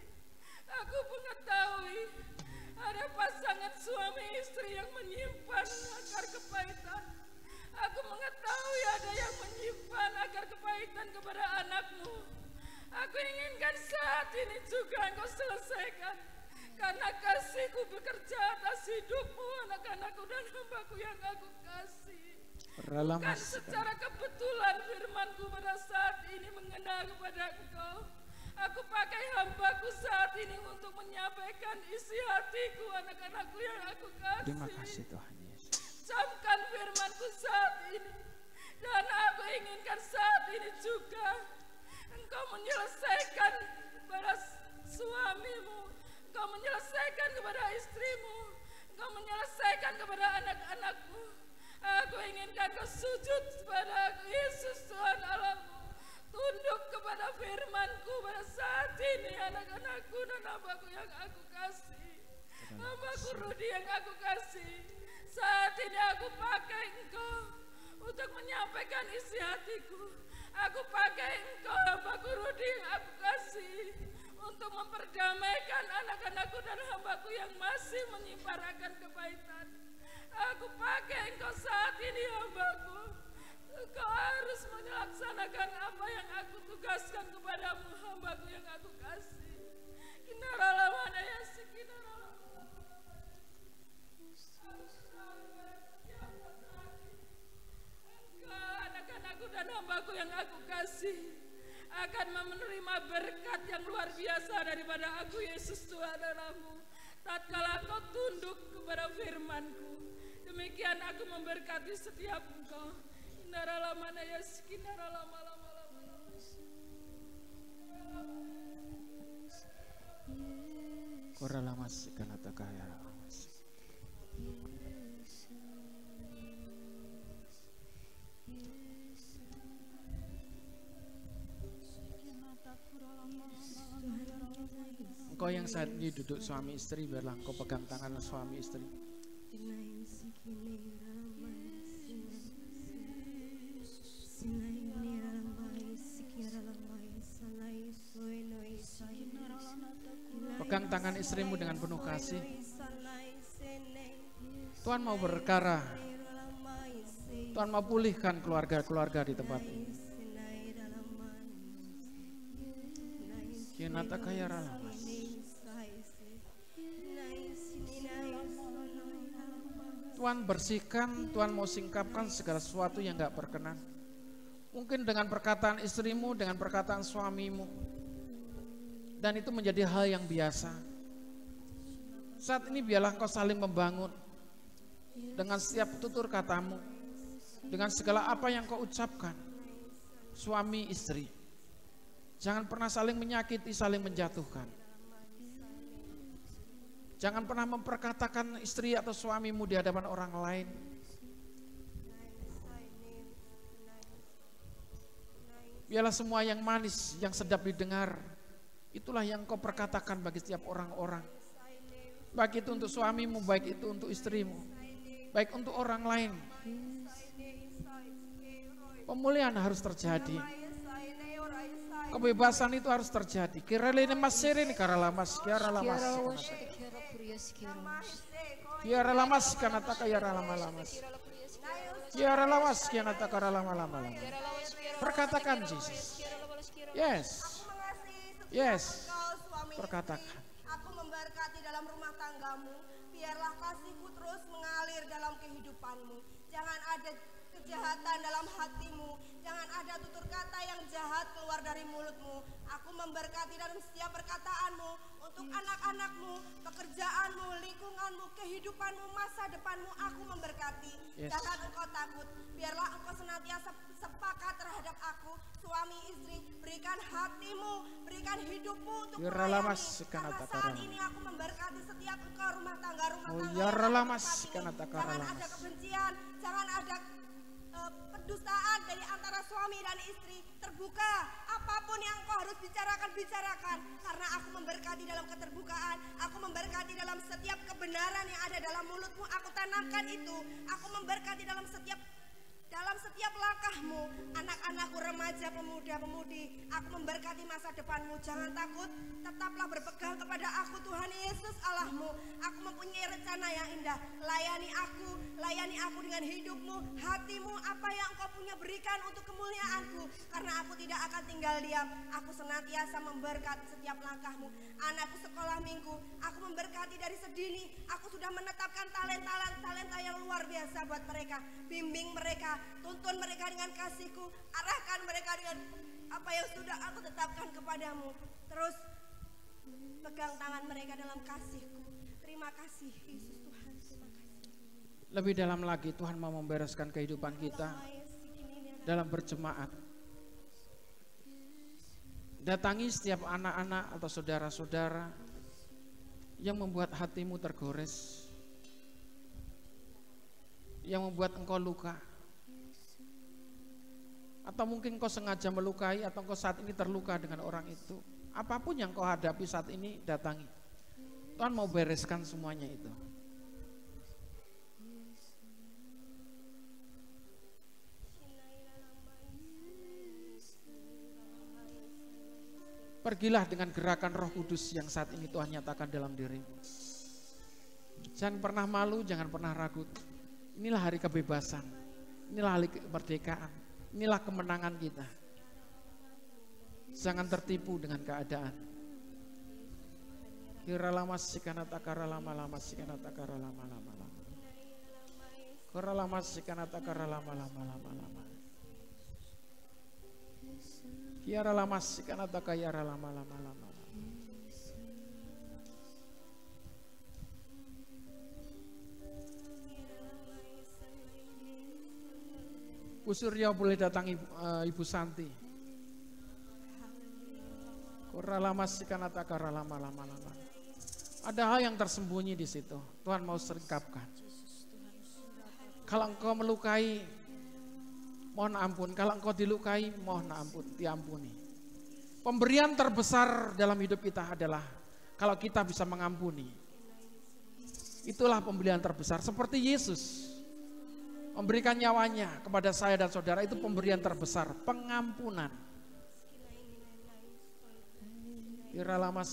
Aku mengetahui ada pasangan suami istri yang menyimpan akar kepahitan. Aku mengetahui ada yang menyimpan akar kepahitan kepada anakmu. Aku inginkan saat ini juga engkau selesaikan. Karena kasihku bekerja atas hidupmu, anak-anakku dan hambaku yang aku kasih. Bukan secara kebetulan firmanku pada saat ini mengena kepada engkau. Aku pakai hambaku saat ini untuk menyampaikan isi hatiku, anak-anakku yang aku kasih. Terima kasih Tuhan Yesus. Camkan firmanku saat ini. Dan aku inginkan saat ini juga engkau menyelesaikan kepada suamimu. Engkau menyelesaikan kepada istrimu. Engkau menyelesaikan kepada anak-anakmu. Aku inginkan kau sujud kepada aku, Yesus Tuhan Allahmu. Tunduk kepada firmanku pada saat ini, anak-anakku dan hambaku yang aku kasih. Hambaku Rudi yang aku kasih. Saat ini aku pakai engkau untuk menyampaikan isi hatiku. Aku pakai engkau, hambaku Rudi yang aku kasih, untuk memperdamaikan anak-anakku dan hambaku yang masih menyimpan akan kepahitan. Aku pakai engkau saat ini, hambaku. Engkau harus melaksanakan apa yang aku tugaskan kepadamu, hambaku yang aku kasih. Kinaralamana ya si kinaralamana. Engkau anak-anakku dan hambaku yang aku kasih akan menerima berkat yang luar biasa daripada aku, Yesus Tuhan Allahmu. Tatkala kau tunduk kepada firmanku, demikian aku memberkati setiap engkau. Naralamana ya skinaralamala. Koralamas kanata kaya. Engkau yang saat ini duduk suami istri, biarlah engkau pegang tangan suami istri. Pegang tangan istrimu dengan penuh kasih. Tuhan mau berkara. Tuhan mau pulihkan keluarga-keluarga di tempat ini. Kinata kaya ralamas. Tuhan bersihkan, Tuhan mau singkapkan segala sesuatu yang gak berkenan. Mungkin dengan perkataan istrimu, dengan perkataan suamimu. Dan itu menjadi hal yang biasa. Saat ini biarlah engkau saling membangun. Dengan setiap tutur katamu. Dengan segala apa yang kau ucapkan. Suami istri. Jangan pernah saling menyakiti, saling menjatuhkan. Jangan pernah memperkatakan istri atau suamimu di hadapan orang lain. Biarlah semua yang manis, yang sedap didengar, itulah yang kau perkatakan bagi setiap orang-orang. Baik itu untuk suamimu, baik itu untuk istrimu, baik untuk orang lain. Pemulihan harus terjadi. Kebebasan itu harus terjadi. Kiralene masere ni karalamas, kiralamas. Kiara lamas kanata kayara lama-lamas. Kiara lamas kanata kara lama-lama. Perkatakan Yesus. Yes. Yes. Perkatakan. Aku memberkati dalam rumah tanggamu. Biarlah kasihku terus mengalir dalam kehidupanmu. Jangan ada kejahatan dalam hatimu. Jangan ada tutur kata yang jahat keluar dari mulutmu. Aku memberkati dalam setiap perkataanmu untuk anak-anakmu, pekerjaanmu, lingkunganmu, kehidupanmu, masa depanmu. Aku memberkati. Yes. Jangan engkau takut. Biarlah engkau senantiasa sepakat terhadap aku, suami istri. Berikan hatimu, berikan hidupmu untuk melayani. Karena saat ini aku memberkati setiap engkau rumah tangga jangan ada kebencian, jangan ada pendustaan dari antara suami dan istri. Terbuka, apapun yang kau harus bicarakan, karena aku memberkati dalam keterbukaan. Aku memberkati dalam setiap kebenaran yang ada dalam mulutmu. Aku tanamkan itu. Aku memberkati dalam setiap langkahmu. Anak-anakku, remaja, pemuda, pemudi, aku memberkati masa depanmu. Jangan takut, tetaplah berpegang kepada aku, Tuhan Yesus Allahmu. Aku mempunyai rencana yang indah. Layani aku dengan hidupmu, hatimu, apa yang engkau punya berikan untuk kemuliaanku. Karena aku tidak akan tinggal diam. Aku senantiasa memberkati setiap langkahmu. Anakku sekolah minggu, aku memberkati dari sedini. Aku sudah menetapkan talenta yang luar biasa buat mereka. Bimbing mereka, tuntun mereka dengan kasihku, arahkan mereka dengan apa yang sudah aku tetapkan kepadamu. Terus pegang tangan mereka dalam kasihku. Terima kasih Yesus Tuhan, terima kasih. Lebih dalam lagi Tuhan mau membereskan kehidupan kita dalam berjemaat. Datangi setiap anak-anak atau saudara-saudara yang membuat hatimu tergores, yang membuat engkau luka. Atau mungkin kau sengaja melukai, atau kau saat ini terluka dengan orang itu. Apapun yang kau hadapi saat ini, datangi. Tuhan mau bereskan semuanya itu. Pergilah dengan gerakan Roh Kudus yang saat ini Tuhan nyatakan dalam dirimu. Jangan pernah malu, jangan pernah ragu. Inilah hari kebebasan. Inilah hari kemerdekaan. Inilah kemenangan kita. Jangan tertipu dengan keadaan. Kira lama sikanata kara lama-lama sikanata kara lama-lama. Kara lama sikanata kara lama-lama. Kiara lama sikanata kayara lama-lama. Bu Surya boleh datangi Ibu Santi. Kora lama sikanata kara lama-lama. Ada hal yang tersembunyi di situ. Tuhan mau singkapkan. Kalau engkau melukai, mohon ampun. Kalau engkau dilukai, mohon ampun, diampuni. Pemberian terbesar dalam hidup kita adalah kalau kita bisa mengampuni. Itulah pembelian terbesar. Seperti Yesus memberikan nyawanya kepada saya dan saudara, itu pemberian terbesar, pengampunan. Lama.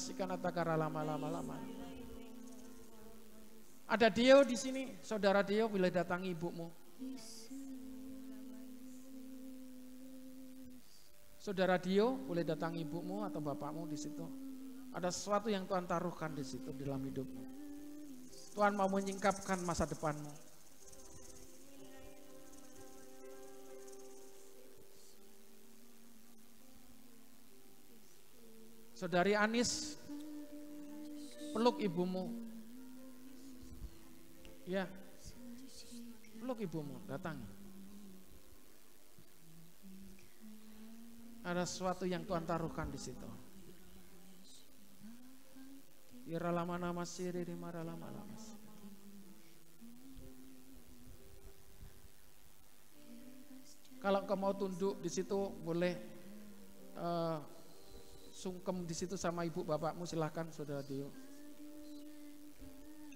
Ada Dio di sini, saudara Dio, boleh datangi ibumu. Saudara Dio, boleh datangi ibumu atau bapakmu di situ. Ada sesuatu yang Tuhan taruhkan di situ di dalam hidupmu. Tuhan mau menyingkapkan masa depanmu. Saudari Anis, peluk ibumu. Ya, peluk ibumu, datangi. Ada sesuatu yang Tuhan taruhkan di situ. Kalau engkau mau tunduk di situ, boleh sungkem di situ sama ibu bapakmu, silahkan saudara Dio.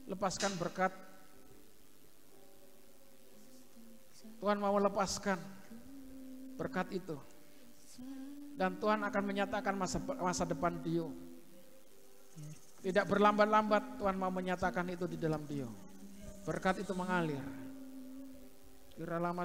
Lepaskan berkat. Tuhan mau melepaskan berkat itu. Dan Tuhan akan menyatakan masa depan Dio. Tidak berlambat-lambat, Tuhan mau menyatakan itu di dalam Dio. Berkat itu mengalir. Lama.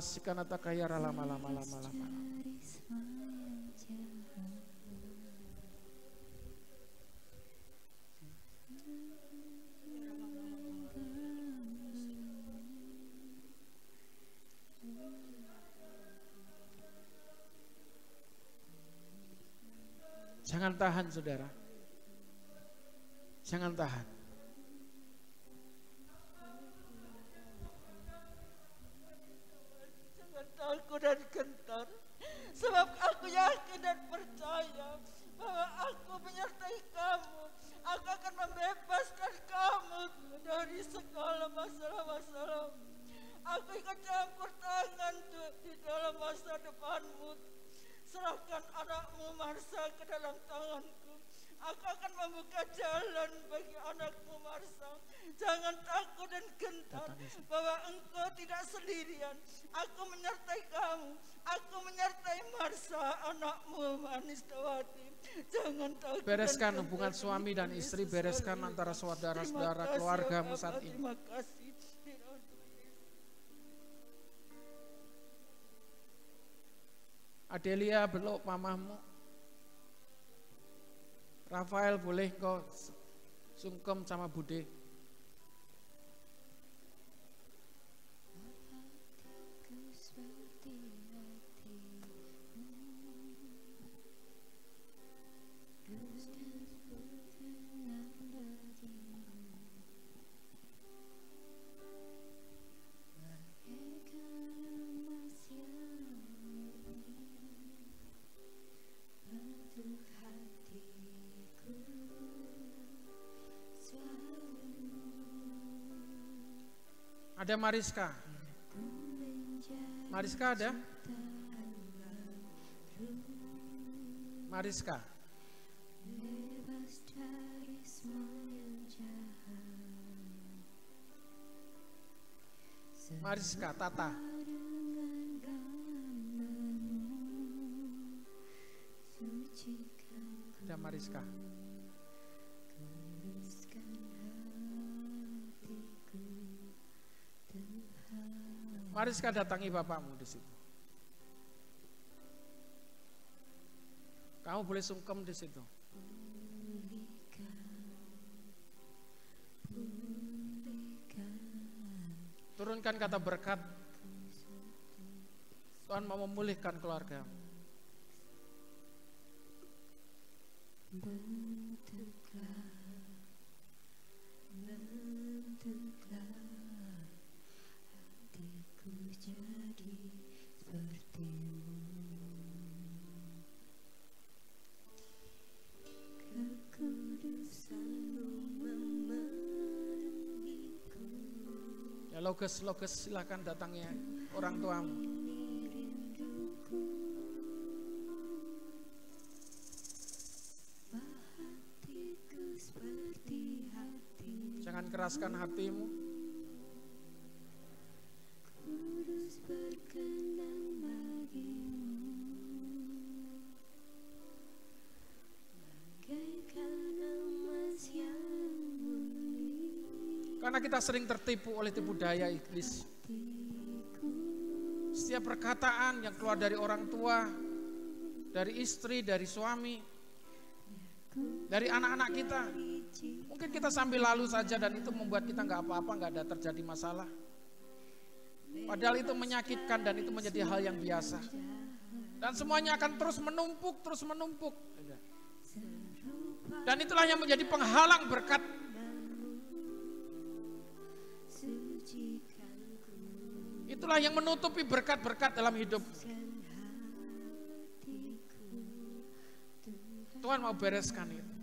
Jangan tahan, saudara. Jangan tahan. Jangan takut dan gentar, sebab aku yakin dan percaya bahwa aku menyertai kamu. Aku akan membebaskan kamu dari segala masalah-masalah. Aku ikut campur tangan di dalam masa depanmu. Serahkan anakmu Marsha ke dalam tanganku. Aku akan membuka jalan bagi anakmu Marsha. Jangan takut dan gentar bahwa engkau tidak sendirian. Aku menyertai kamu. Aku menyertai Marsha, anakmu Anistawati. Jangan takut. Bereskan hubungan suami dan istri, bereskan antara saudara-saudara keluargamu saat ini. Terima kasih. Adelia, belok mamamu. Rafael, boleh kau sungkem sama Bude. Ada Mariska. Mariska ada? Mariska. Mariska, Tata. Ada Mariska. Mariska, datangi bapakmu di situ. Kamu boleh sungkem di situ. Turunkan kata berkat. Tuhan mau memulihkan keluarga. Ya, Loges, silakan datangnya orang tuamu. Jangan keraskan hatimu. Kudus berkenan bagimu, bagaikan emas yang mulia. Karena kita sering tertipu oleh tipu daya iblis. Setiap perkataan yang keluar dari orang tua, dari istri, dari suami, dari anak-anak kita, mungkin kita sambil lalu saja dan itu membuat kita nggak apa-apa, nggak ada terjadi masalah. Padahal itu menyakitkan dan itu menjadi hal yang biasa. Dan semuanya akan terus menumpuk, terus menumpuk. Dan itulah yang menjadi penghalang berkat. Itulah yang menutupi berkat-berkat dalam hidup. Tuhan mau bereskan itu.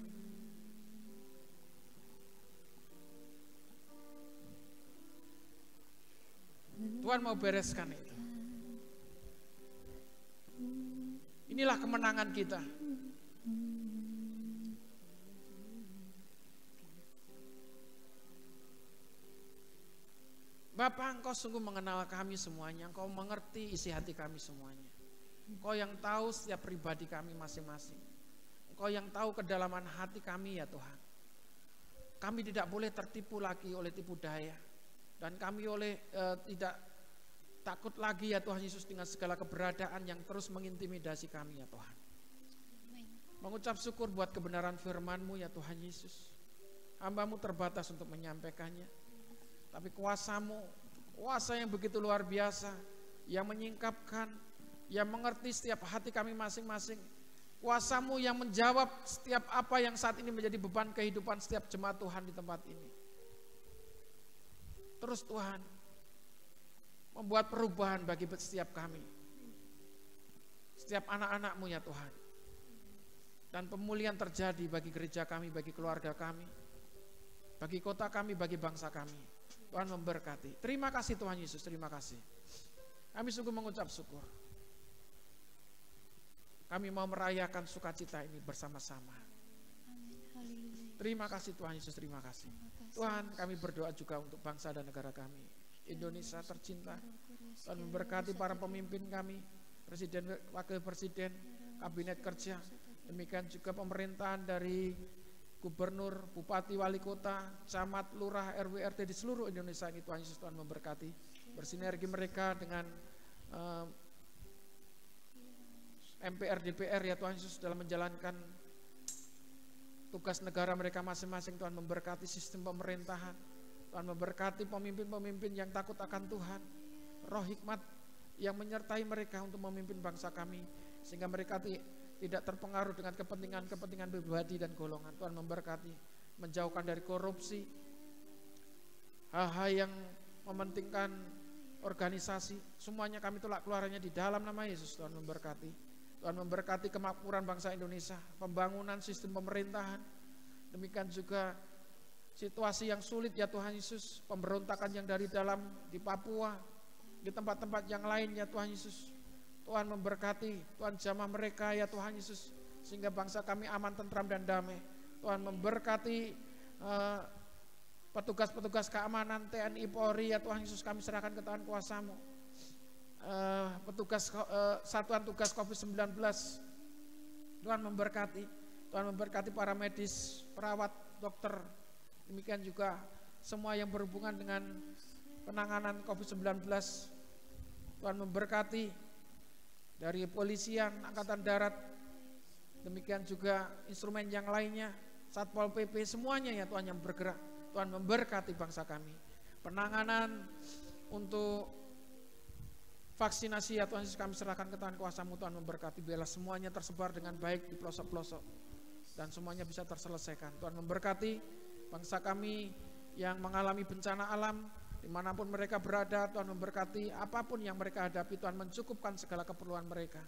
Tuhan mau bereskan itu. Inilah kemenangan kita. Bapa, Engkau sungguh mengenal kami semuanya. Engkau mengerti isi hati kami semuanya. Engkau yang tahu setiap pribadi kami masing-masing. Engkau yang tahu kedalaman hati kami ya Tuhan. Kami tidak boleh tertipu lagi oleh tipu daya. Dan kami tidak takut lagi ya Tuhan Yesus dengan segala keberadaan yang terus mengintimidasi kami ya Tuhan. Mengucap syukur buat kebenaran firman-Mu ya Tuhan Yesus. Hamba-Mu terbatas untuk menyampaikannya. Tapi kuasa-Mu, kuasa yang begitu luar biasa, yang menyingkapkan, yang mengerti setiap hati kami masing-masing. Kuasa-Mu yang menjawab setiap apa yang saat ini menjadi beban kehidupan setiap jemaat Tuhan di tempat ini. Terus Tuhan membuat perubahan bagi setiap kami, setiap anak-anak-Mu ya Tuhan. Dan pemulihan terjadi bagi gereja kami, bagi keluarga kami, bagi kota kami, bagi bangsa kami. Tuhan memberkati. Terima kasih Tuhan Yesus, terima kasih. Kami sungguh mengucap syukur. Kami mau merayakan sukacita ini bersama-sama. Terima kasih Tuhan Yesus, terima kasih. Tuhan, kami berdoa juga untuk bangsa dan negara kami, Indonesia tercinta. Tuhan memberkati para pemimpin kami, presiden, wakil presiden, kabinet kerja. Demikian juga pemerintahan dari gubernur, bupati, wali kota, camat, lurah, RW, RT di seluruh Indonesia ini. Tuhan Yesus, Tuhan memberkati. Bersinergi mereka dengan MPR, DPR ya Tuhan Yesus dalam menjalankan tugas negara mereka masing-masing. Tuhan memberkati sistem pemerintahan. Tuhan memberkati pemimpin-pemimpin yang takut akan Tuhan. Roh hikmat yang menyertai mereka untuk memimpin bangsa kami. Sehingga mereka tidak terpengaruh dengan kepentingan-kepentingan pribadi dan golongan. Tuhan memberkati. Menjauhkan dari korupsi. Hal-hal yang mementingkan organisasi. Semuanya kami tolak keluarannya di dalam nama Yesus. Tuhan memberkati. Tuhan memberkati kemakmuran bangsa Indonesia, pembangunan sistem pemerintahan, demikian juga situasi yang sulit ya Tuhan Yesus, pemberontakan yang dari dalam di Papua, di tempat-tempat yang lain ya Tuhan Yesus. Tuhan memberkati, Tuhan jamah mereka ya Tuhan Yesus, sehingga bangsa kami aman, tentram dan damai. Tuhan memberkati petugas-petugas keamanan TNI, Polri ya Tuhan Yesus, kami serahkan ke tangan kuasa-Mu. Petugas satuan tugas COVID-19, Tuhan memberkati. Tuhan memberkati para medis, perawat, dokter, demikian juga semua yang berhubungan dengan penanganan COVID-19. Tuhan memberkati dari polisian, angkatan darat, demikian juga instrumen yang lainnya, Satpol PP, semuanya ya Tuhan yang bergerak. Tuhan memberkati bangsa kami. Penanganan untuk vaksinasi ya Tuhan Yesus kami serahkan ke tangan kuasa-Mu. Tuhan memberkati, biarlah semuanya tersebar dengan baik di pelosok-pelosok dan semuanya bisa terselesaikan. Tuhan memberkati bangsa kami yang mengalami bencana alam dimanapun mereka berada. Tuhan memberkati apapun yang mereka hadapi. Tuhan mencukupkan segala keperluan mereka.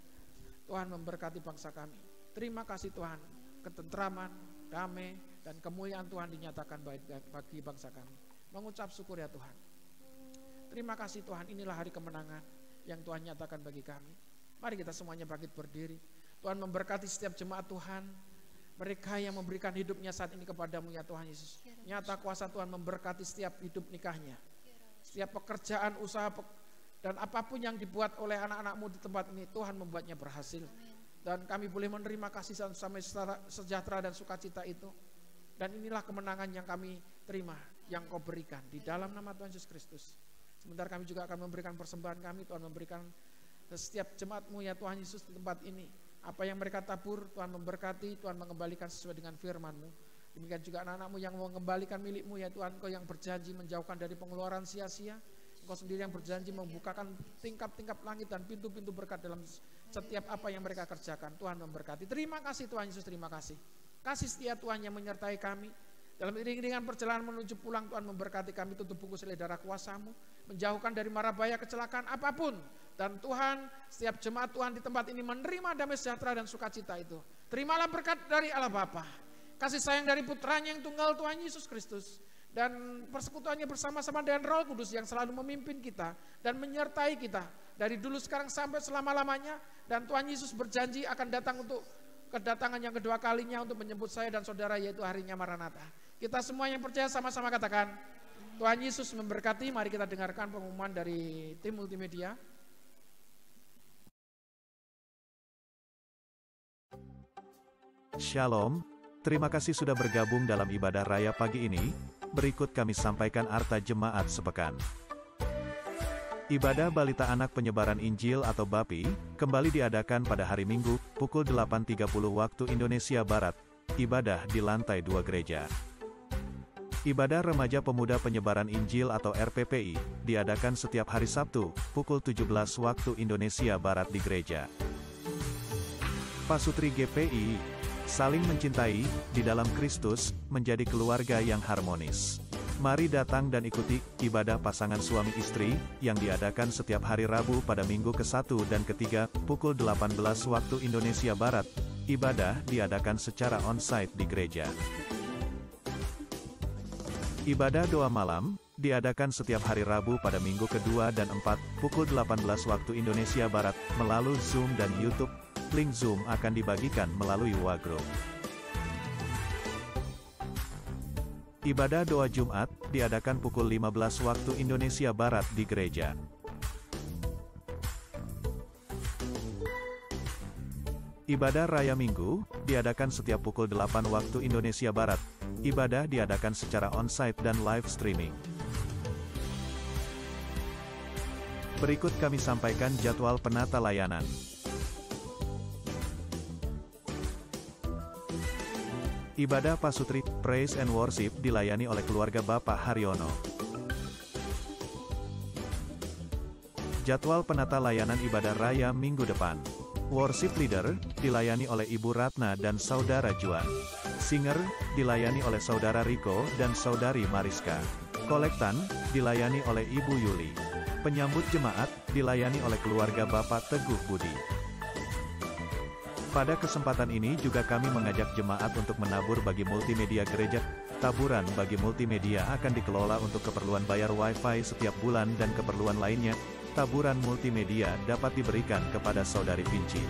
Tuhan memberkati bangsa kami. Terima kasih Tuhan, ketentraman, damai dan kemuliaan Tuhan dinyatakan bagi bangsa kami. Mengucap syukur ya Tuhan. Terima kasih Tuhan, inilah hari kemenangan yang Tuhan nyatakan bagi kami. Mari kita semuanya bangkit berdiri. Tuhan memberkati setiap jemaat Tuhan mereka yang memberikan hidupnya saat ini kepadamu ya Tuhan Yesus. Nyata kuasa Tuhan memberkati setiap hidup nikahnya, setiap pekerjaan, usaha, dan apapun yang dibuat oleh anak-anakmu di tempat ini, Tuhan membuatnya berhasil. Dan kami boleh menerima kasih sampai sejahtera dan sukacita itu. Dan inilah kemenangan yang kami terima, yang Kau berikan di dalam nama Tuhan Yesus Kristus. Sebentar kami juga akan memberikan persembahan kami, Tuhan memberikan setiap jemaat-Mu ya Tuhan Yesus di tempat ini. Apa yang mereka tabur, Tuhan memberkati, Tuhan mengembalikan sesuai dengan firman-Mu. Demikian juga anak-anak-Mu yang mengembalikan milik-Mu ya Tuhan, Kau yang berjanji menjauhkan dari pengeluaran sia-sia. Engkau sendiri yang berjanji membukakan tingkap-tingkap langit dan pintu-pintu berkat dalam setiap apa yang mereka kerjakan. Tuhan memberkati. Terima kasih Tuhan Yesus, terima kasih. Kasih setia Tuhan yang menyertai kami. Dalam iring-iringan perjalanan menuju pulang, Tuhan memberkati kami, tutup buku selidara kuasa-Mu, menjauhkan dari mara bahaya kecelakaan apapun. Dan Tuhan, setiap jemaat Tuhan di tempat ini menerima damai sejahtera dan sukacita itu. Terimalah berkat dari Allah Bapa, kasih sayang dari putranya yang tunggal Tuhan Yesus Kristus, dan persekutuannya bersama-sama dengan Roh Kudus yang selalu memimpin kita dan menyertai kita dari dulu sekarang sampai selama-lamanya. Dan Tuhan Yesus berjanji akan datang untuk kedatangan yang kedua kalinya untuk menjemput saya dan saudara, yaitu harinya Maranatha. Kita semua yang percaya sama-sama katakan, Tuhan Yesus memberkati. Mari kita dengarkan pengumuman dari tim multimedia. Shalom, terima kasih sudah bergabung dalam ibadah raya pagi ini. Berikut kami sampaikan arta jemaat sepekan. Ibadah Balita Anak Penyebaran Injil atau BAPI, kembali diadakan pada hari Minggu, pukul 8.30 waktu Indonesia Barat. Ibadah di lantai 2 gereja. Ibadah Remaja Pemuda Penyebaran Injil atau RPPI, diadakan setiap hari Sabtu, pukul 17 waktu Indonesia Barat di gereja. Pasutri GPI, saling mencintai, di dalam Kristus, menjadi keluarga yang harmonis. Mari datang dan ikuti ibadah pasangan suami istri yang diadakan setiap hari Rabu pada minggu ke-1 dan ke-3 pukul 18 waktu Indonesia Barat. Ibadah diadakan secara on-site di gereja. Ibadah doa malam diadakan setiap hari Rabu pada minggu ke-2 dan 4 pukul 18 waktu Indonesia Barat melalui Zoom dan YouTube. Link Zoom akan dibagikan melalui WhatsApp. Ibadah doa Jumat diadakan pukul 15 waktu Indonesia Barat di gereja. Ibadah Raya Minggu diadakan setiap pukul 8 waktu Indonesia Barat. Ibadah diadakan secara on-site dan live streaming. Berikut kami sampaikan jadwal penata layanan. Ibadah Pasutri, Praise and Worship dilayani oleh keluarga Bapak Haryono. Jadwal penata layanan ibadah raya minggu depan. Worship Leader dilayani oleh Ibu Ratna dan Saudara Juan. Singer dilayani oleh Saudara Riko dan Saudari Mariska. Kolektan dilayani oleh Ibu Yuli. Penyambut jemaat dilayani oleh keluarga Bapak Teguh Budi. Pada kesempatan ini juga kami mengajak jemaat untuk menabur bagi multimedia gereja. Taburan bagi multimedia akan dikelola untuk keperluan bayar Wi-Fi setiap bulan dan keperluan lainnya. Taburan multimedia dapat diberikan kepada Saudari Vinci.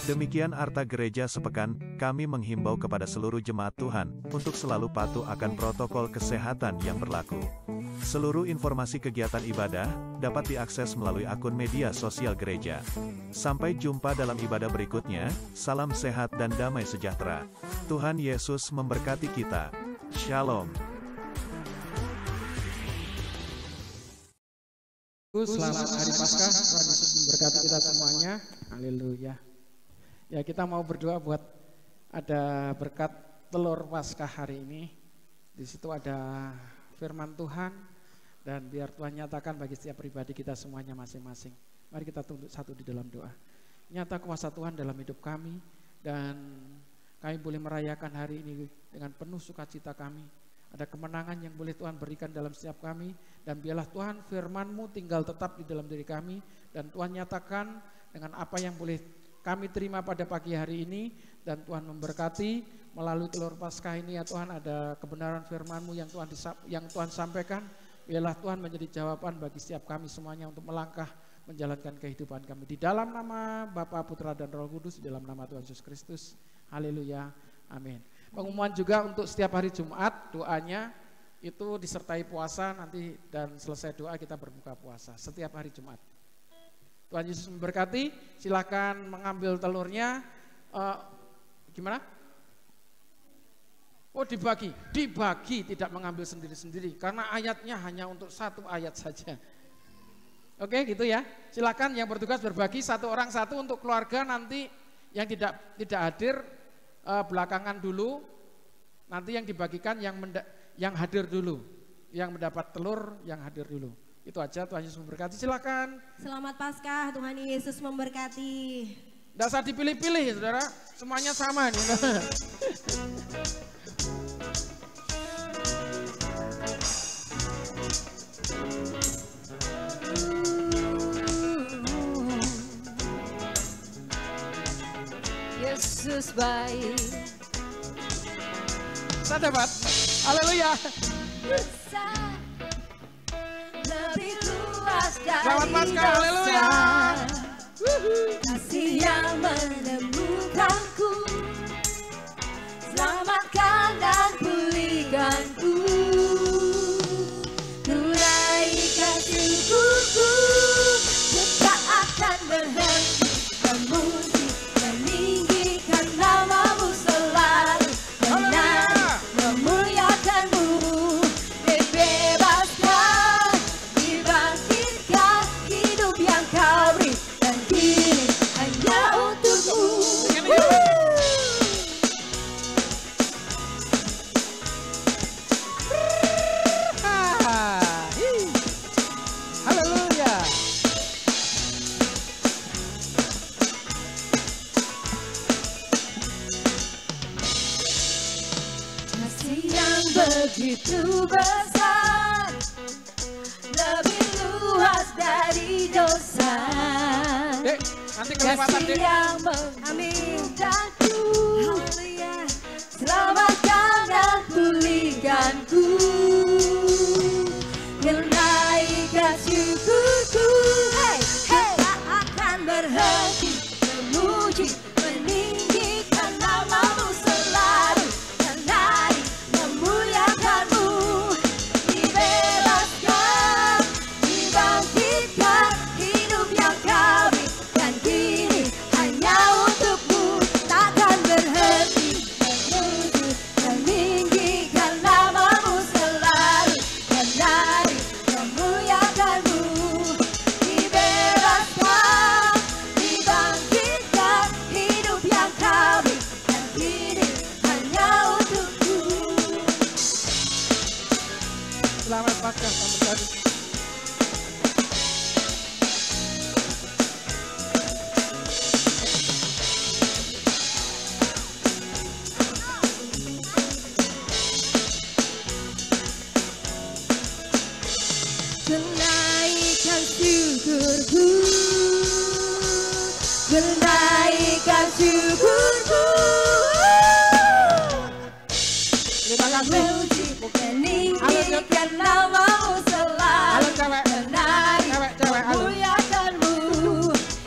Demikian arta gereja sepekan, kami menghimbau kepada seluruh jemaat Tuhan untuk selalu patuh akan protokol kesehatan yang berlaku. Seluruh informasi kegiatan ibadah dapat diakses melalui akun media sosial gereja. Sampai jumpa dalam ibadah berikutnya. Salam sehat dan damai sejahtera. Tuhan Yesus memberkati kita. Shalom. Selamat Hari Paskah, Tuhan Yesus memberkati kita semuanya. Haleluya. Ya, kita mau berdoa buat ada berkat telur Paskah hari ini. Di situ ada firman Tuhan dan biar Tuhan nyatakan bagi setiap pribadi kita semuanya masing-masing. Mari kita tunduk satu di dalam doa. Nyata kuasa Tuhan dalam hidup kami dan kami boleh merayakan hari ini dengan penuh sukacita kami. Ada kemenangan yang boleh Tuhan berikan dalam setiap kami dan biarlah Tuhan firman-Mu tinggal tetap di dalam diri kami dan Tuhan nyatakan dengan apa yang boleh kami terima pada pagi hari ini dan Tuhan memberkati melalui telur Paskah ini ya Tuhan ada kebenaran firman-Mu yang Tuhan sampaikan. Biarlah Tuhan menjadi jawaban bagi setiap kami semuanya untuk melangkah menjalankan kehidupan kami. Di dalam nama Bapa, Putra, dan Roh Kudus, di dalam nama Tuhan Yesus Kristus. Haleluya, amin. Pengumuman juga untuk setiap hari Jumat, doanya itu disertai puasa nanti, dan selesai doa kita berbuka puasa setiap hari Jumat. Tuhan Yesus memberkati. Silakan mengambil telurnya. Gimana? Oh, dibagi, tidak mengambil sendiri-sendiri karena ayatnya hanya untuk satu ayat saja. Oke, gitu ya. Silakan yang bertugas berbagi, satu orang satu untuk keluarga, nanti yang tidak hadir belakangan dulu. Nanti yang dibagikan yang hadir dulu, yang mendapat telur yang hadir dulu. Itu aja, Tuhan Yesus memberkati. Silakan. Selamat Paskah, Tuhan Yesus memberkati. Tidak usah dipilih-pilih, saudara. Semuanya sama nih. Yesus baik. Saya dapat. Haleluya. Besar, lebih luas dari Selamat Paskah, haleluya. kasih yang menemukanku, selamatkan dan pulihkanku, tunaikan syukurku, tak akan berhenti memuji meninggikan namamu selalu, dan memuliakanmu, dibebaskan, dibangkitkan, hidup yang kau beri, dan kini hanya untukmu. Haleluya. Kasih yang begitu besar, lebih luas dari dosa. Dek, nanti kelewatan, Kasih Dek. yang mengundangku, selamatkan dan pulihkanku, menaikkan syukurku, tak akan berhenti memuji meninggikan namamu selalu, dan naik memuliakanmu, dibebaskan, dibangkitkan, hidup yang kau beri, dan kini hanya untukmu, takkan berhenti memuji meninggikan namamu selalu, dan naik memuliakanmu, dibebaskan, dibangkitkan, hidup yang kau beri, dan kini hanya untukmu. Selamat Paskah, selamat pagi. Menaikkan syukurku, menaikkan syukurku, Terima kasih. memuji meninggikan namamu selalu, Halo, cewek. menaik Cewek, halo. memuliakanmu,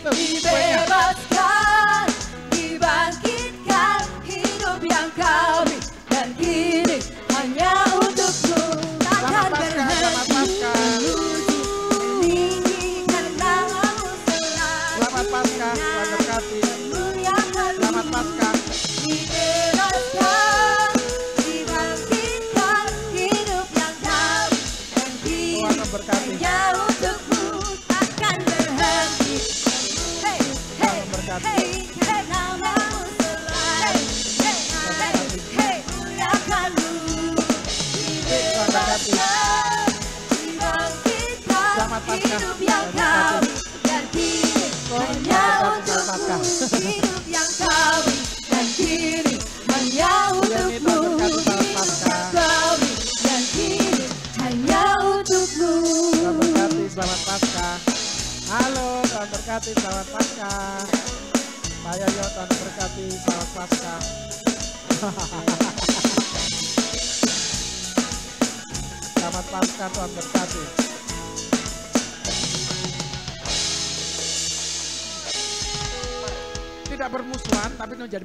Tuh, dibebaskan, dibangkitkan, hidup yang kau beri, dan kini hanya untukmu, takkan Selamat Paskah, selamat Paskah. memuji meninggikan namamu selalu, Selamat Paskah, Tuhan berkati. memuliakanmu, Selamat Paskah. dibebaskan, dibangkitkan, hidup yang kau beri, dan kini Tuhan memberkati. hanya untukmu, takkan berhenti. Hey, hey, memberkati. hey, hey, namamu selalu. Hey, hey, hey, muliakanmu. Dibebaskan, dibangkitkan, Selamat Paskah. hidup yang kau beri, dan kini hanya untukmu, hidup yang kau beri, dan kini hanya untukmu, hidup yang kau beri, dan kini hanya untukmu. Tuhan berkati, selamat Paskah. Halo, Tuhan berkati, selamat Paskah. Pak Yoyo, Tuhan berkati, selamat Paskah. Selamat Paskah, Tuhan berkati. tidak bermusuhan tapi no jadi